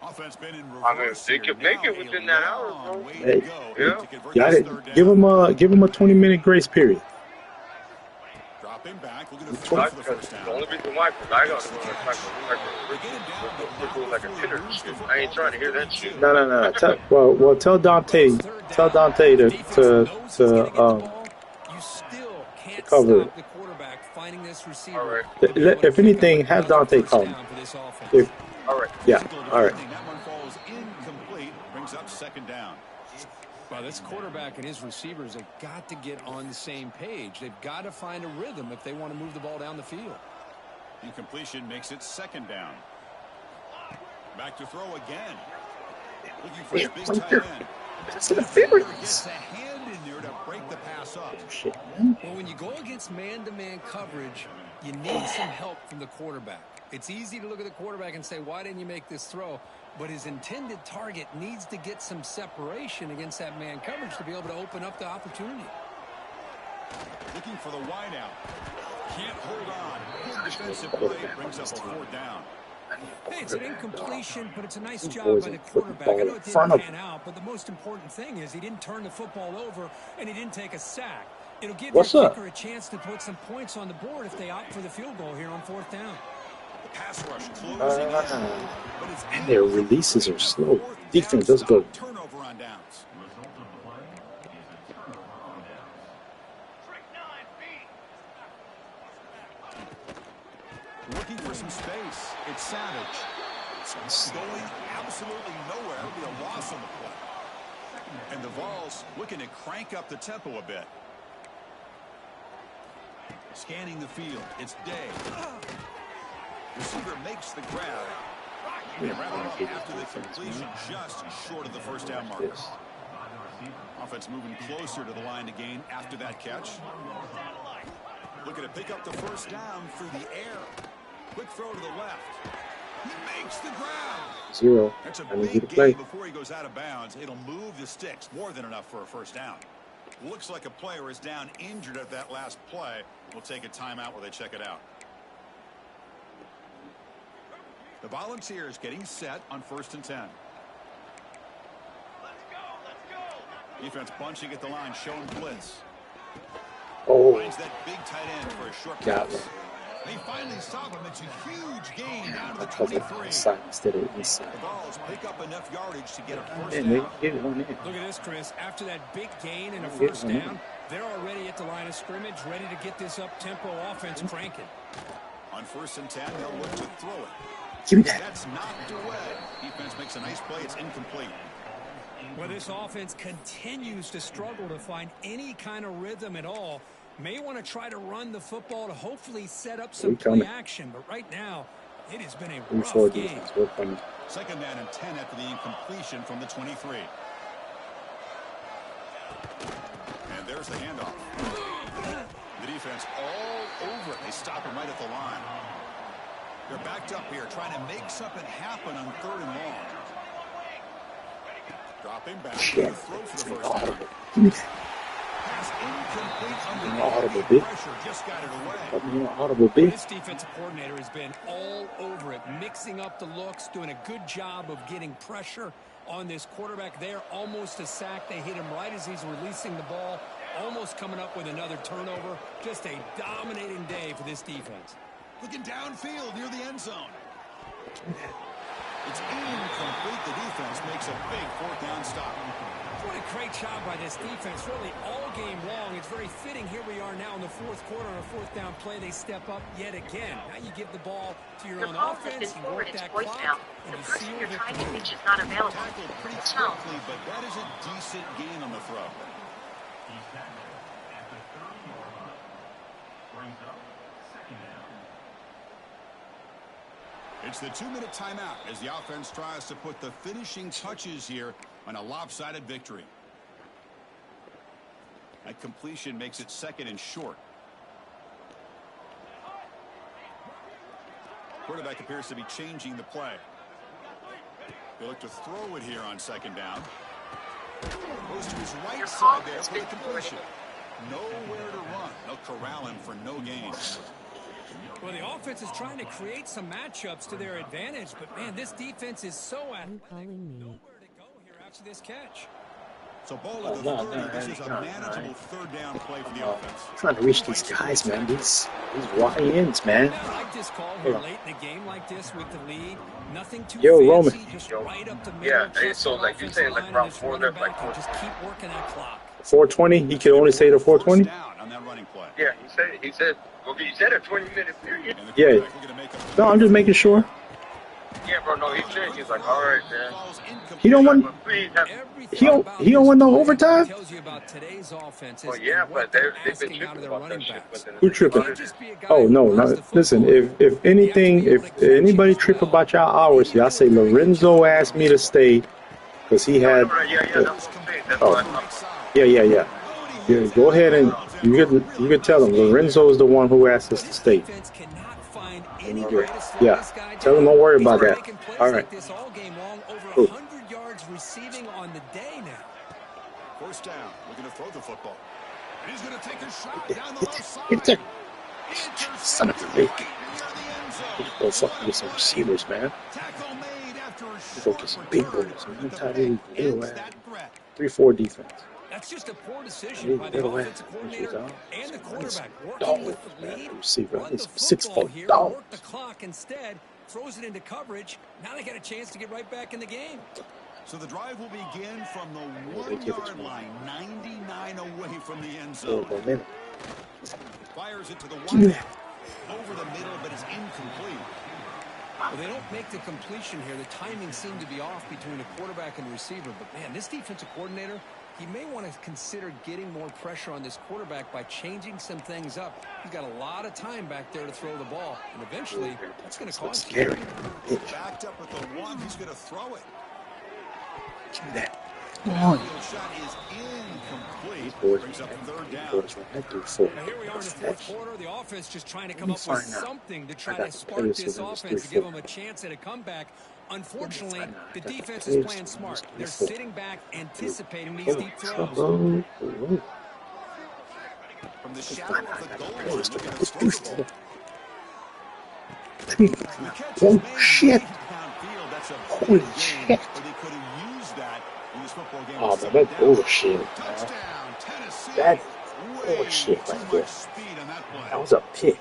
I mean, they could make it within that hour, bro. Hey, Yeah. give them a 20-minute grace period. Drop him back. We'll get a The throw for the first down. only reason why, because I got like a titter shit. I ain't trying to hear that shit. No. Tell Dante to cover it. All right. If anything, have Dante call him. All right. Yeah, all right. That one falls incomplete. Brings up second down. Well, this quarterback and his receivers have got to get on the same page. They've got to find a rhythm if they want to move the ball down the field. Incompletion makes it second down. Back to throw again. Looking for his big tight end. That's the favorite. Gets a hand in there to break the pass up. Shit, man. Well, when you go against man-to-man coverage, you need some help from the quarterback. It's easy to look at the quarterback and say, why didn't you make this throw? But his intended target needs to get some separation against that man coverage to be able to open up the opportunity. Looking for the wideout. Can't hold on. Defensive play brings up a fourth down. Hey, it's an incompletion, but it's a nice job by the quarterback. I know it didn't pan out, but the most important thing is he didn't turn the football over and he didn't take a sack. It'll give your kicker a chance to put some points on the board if they opt for the field goal here on fourth down. Pass rush closing in, but it's And their releases are slow. Defense does go. turnover on downs. Looking for some space. It's Savage. Going absolutely nowhere. It'll be a loss on the play. And the Vols looking to crank up the tempo a bit. Scanning the field. It's Day. Receiver makes the grab. They wrap it up after the completion, just short of the first down marker. Offense moving closer to the line to gain after that catch. Looking to pick up the first down through the air. Quick throw to the left. He makes the grab. 0. That's a I need you to big play. gain before he goes out of bounds. It'll move the sticks. More than enough for a first down. Looks like a player is down injured at that last play. We'll take a timeout while they check it out. The Volunteers getting set on 1st and 10. Defense bunching at the line, showing blitz. Oh, Finds that big tight end for a short got pass. one. They finally stop him. It's a huge gain down to the I covered 23. inside instead of inside. The Vols pick up enough yardage to get a first And they down. get one in. Look at this, Chris. After that big gain and a Get first one in. down, they're already at the line of scrimmage, ready to get this up-tempo offense cranking. On 1st and 10, they'll look to throw it. Give me that. That's knocked away. Defense makes a nice play. It's incomplete. Well, this offense continues to struggle to find any kind of rhythm at all. May want to try to run the football to hopefully set up some play action, but right now it has been a rough game. Second down and 10 after the incompletion from the 23. And there's the handoff. The defense all over it. They stop him right at the line. They're backed up here trying to make something happen on 3rd and long. Dropping back. Throw for the first down. Pass incomplete under pressure. Just got it away. This defensive coordinator has been all over it, mixing up the looks, doing a good job of getting pressure on this quarterback there. Almost a sack. They hit him right as he's releasing the ball. Almost coming up with another turnover. Just a dominating day for this defense. Looking downfield near the end zone. It's incomplete. The defense makes a big 4th down stop. What a great job by this defense, really all game long. It's very fitting. Here we are now in the 4th quarter on a 4th down play. They step up yet again. Now you give the ball to your own offense. You work that clock, and you seal the victory. Tackled pretty quickly, but that is a decent gain on the throw. He's tackled at the 30-yard line. Brings up second down. It's the 2-minute timeout as the offense tries to put the finishing touches here on a lopsided victory. That completion makes it 2nd and short. Quarterback appears to be changing the play. They look to throw it here on 2nd down. Goes to his right side there for the completion. Nowhere to run. They'll corral him for no gain. Well, the offense is trying to create some matchups to their advantage, but man, this defense is so athletic. Nowhere to go here after this catch. So ball at the 30. This is a manageable 3rd down play for the offense. Trying to reach these guys, man. These YNs, man. I like this call here late in the game like this with the lead. Nothing too fancy, Roman. Just right up the middle. Yeah, so like you saying, like around 4 left, like 4. Just keep working that clock. 420. He could only say the 420. On that running play. Yeah, he said. Okay, you said a 20-minute period. Yeah. No, I'm just making sure. Yeah, bro. No, he's saying he's like, all right, man. He don't want. He don't want no overtime. Tells you about today's offense. Well, yeah, but they've been tripping about that shit. Who tripping? Oh no, no. Listen, if anything, if anybody trip about y'all hours, y'all say Lorenzo asked me to stay because he had. Yeah. Go ahead and you could tell him Lorenzo is the one who asked us to stay. Yeah, tell him don't worry about that. All right. Over 100 yards receiving on the day now. 1st down. Looking to throw the football. And he's going to take a shot down the left side. Get there. Son of a bitch. Go fucking get some receivers, man. Go get some big boys, man. Tight end, 3-4 defense. That's just a poor decision by the offensive coordinator and the quarterback. Working with the lead, receiver. run the Six football foot here, dog. work the clock instead, throws it into coverage. Now they got a chance to get right back in the game. So the drive will begin from the 1-yard line, 99 away from the end zone. Fires it to the 1 over the middle, but it's incomplete. Well, they don't make the completion here. The timing seemed to be off between the quarterback and receiver. But, man, this defensive coordinator, he may want to consider getting more pressure on this quarterback by changing some things up. He's got a lot of time back there to throw the ball. And eventually, that's going to cost him. Backed up at the 1. He's going to throw it. Give me that. Come on. Shot is incomplete. These boys, brings up 3rd down. Now here we are in the 4th quarter. The offense just trying to come up with something to try to spark this offense to give them a chance at a comeback. Unfortunately, the defense is playing smart. They're sitting back, anticipating these deep throws. From the shadow of the goal line, oh shit! Holy shit! Oh, man, that's bullshit, man. That's bullshit right there. That was a pick.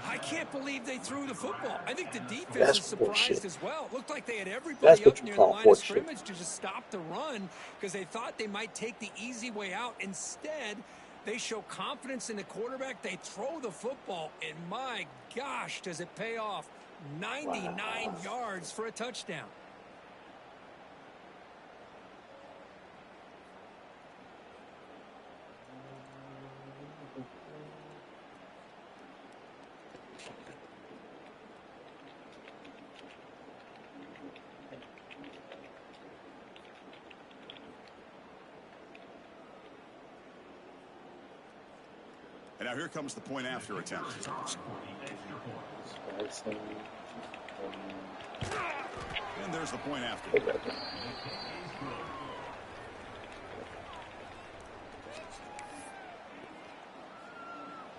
I can't believe they threw the football. I think the defense is surprised as well. It looked like they had everybody up near the line of scrimmage to just stop the run because they thought they might take the easy way out. Instead, they show confidence in the quarterback. They throw the football, and my gosh, does it pay off. 99 yards for a touchdown. And now here comes the point after attempt. And there's the point after.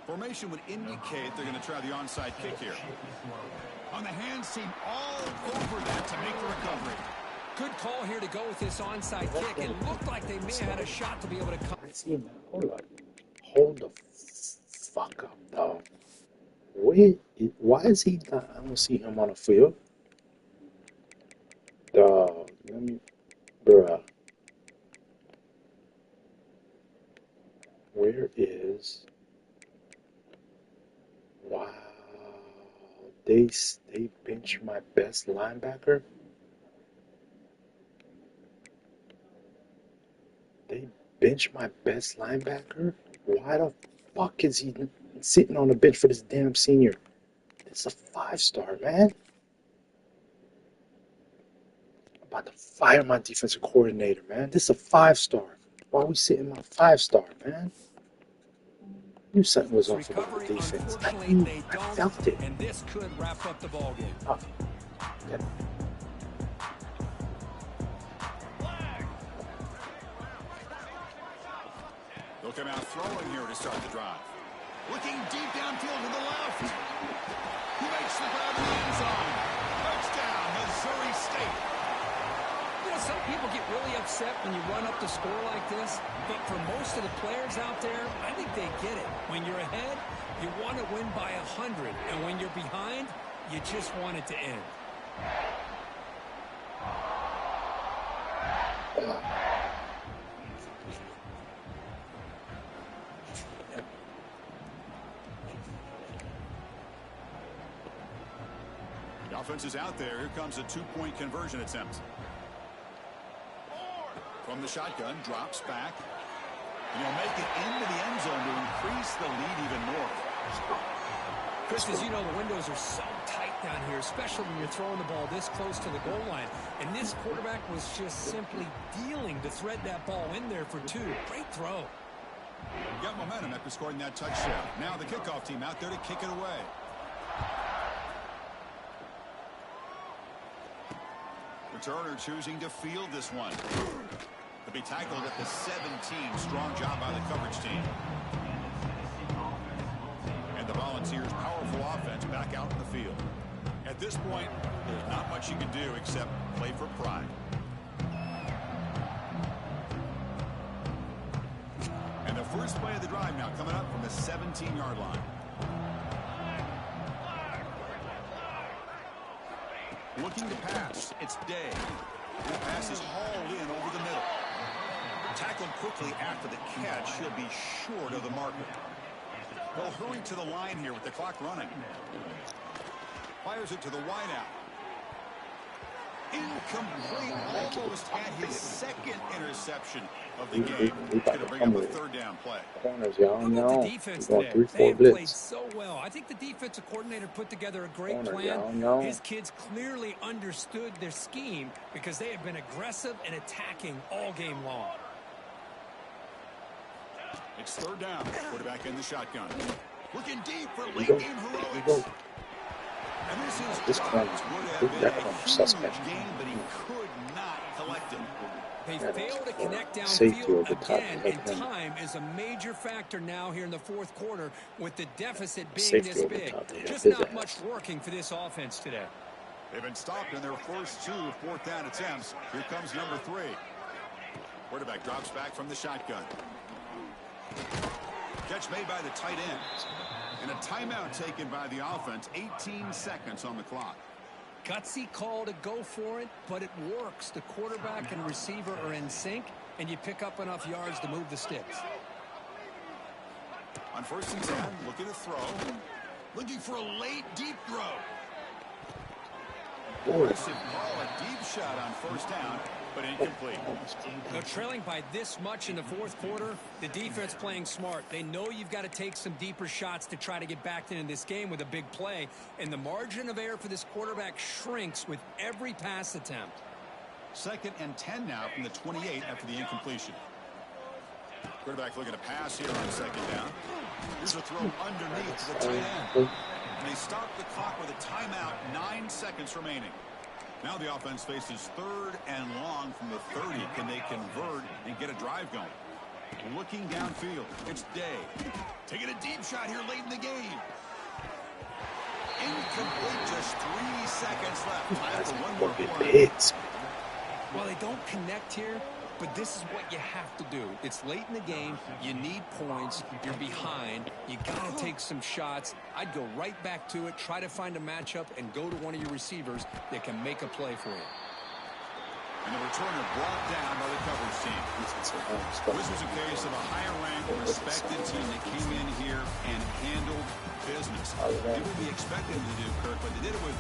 Formation would indicate they're going to try the onside kick here. On the hands team all over that to make the recovery. Good call here to go with this onside kick. It looked like they may have had a shot to be able to come. Hold up. Hold the fuck up, dog. Why is he not? I don't see him on the field. Dog, bruh. Where is? Wow. They bench my best linebacker. They bench my best linebacker? Why the fuck is he sitting on the bench for this damn senior? It's a 5-star, man. I'm about to fire my defensive coordinator, man. This is a 5-star. Why are we sitting my 5-star, man? I knew something was off about the defense. I felt it. And this could wrap up the ball game. Oh, okay. They'll come out throwing here to start the drive. Looking deep downfield to the left. He makes the grab in the end zone. Touchdown, Missouri State. You know, some people get really upset when you run up the score like this, but for most of the players out there, I think they get it. When you're ahead, you want to win by 100, and when you're behind, you just want it to end. The offense is out there. Here comes a 2-point conversion attempt. From the shotgun, drops back. And he'll make it into the end zone to increase the lead even more. Chris, as you know, the windows are so tight down here, especially when you're throwing the ball this close to the goal line. And this quarterback was just simply dealing to thread that ball in there for 2. Great throw. Got momentum after scoring that touchdown. Now the kickoff team out there to kick it away. Returner choosing to field this one. To be tackled at the 17. Strong job by the coverage team. And the Volunteers' powerful offense back out in the field. At this point, there's not much you can do except play for pride. And the first play of the drive now coming up from the 17-yard line. Looking to pass. It's Day. The pass is hauled in over the middle. Tackled quickly after the catch. He'll be short of the marker. They'll hurry to the line here with the clock running. Fires it to the wideout. Incomplete. Almost had his second interception of the game. It's going to bring up a 3rd down play. Corners, y'all know. The defense Going today, 3-4 they have blitz. played so well. I think the defensive coordinator put together a great Corner, plan. y'all know. His kids clearly understood their scheme because they have been aggressive and attacking all game long. It's 3rd down. Quarterback in the shotgun. Looking deep for late Go. game Go. heroics. And This corner, that corner suspect. game, but he could not collect it. They Yeah, failed to connect safety downfield over the top again, of and him. time is a major factor now here in the 4th quarter with the deficit being Safety this over the big. top, they have Just his not ass. much working for this offense today. They've been stopped in their first 2 4th down attempts. Here comes number 3. Quarterback drops back from the shotgun. Catch made by the tight end. And a timeout taken by the offense. 18 seconds on the clock. Gutsy call to go for it, but it works. The quarterback and receiver are in sync, and you pick up enough yards to move the sticks. On 1st and 10, looking to throw. Looking for a late, deep throw. Aggressive ball, a deep shot on 1st down, but incomplete. They're trailing by this much in the 4th quarter. The defense playing smart. They know you've got to take some deeper shots to try to get back into this game with a big play. And the margin of error for this quarterback shrinks with every pass attempt. 2nd and 10 now from the 28 after the incompletion. Quarterback looking to pass here on second down. Here's a throw underneath to the tight end. And they stop the clock with a timeout, 9 seconds remaining. Now the offense faces 3rd and long from the 30. Can they convert and get a drive going? Looking downfield, it's Day. Taking a deep shot here late in the game. Incomplete, just 3 seconds left. Time for one more play. Well, they don't connect here, but this is what you have to do. It's late in the game. You need points. You're behind. You got to take some shots. I'd go right back to it, try to find a matchup, and go to one of your receivers that can make a play for you. And the returner brought down by the coverage team. This was a case of a higher-ranked, respected team that came in here and handled business. Did what we expected them to do, Kirk, but they did it with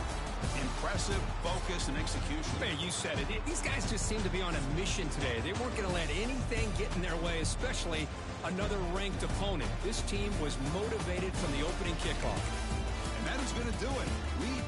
impressive focus and execution. Man, you said it. These guys just seem to be on a mission today. They weren't going to let anything get in their way, especially another ranked opponent. This team was motivated from the opening kickoff. And that is going to do it. We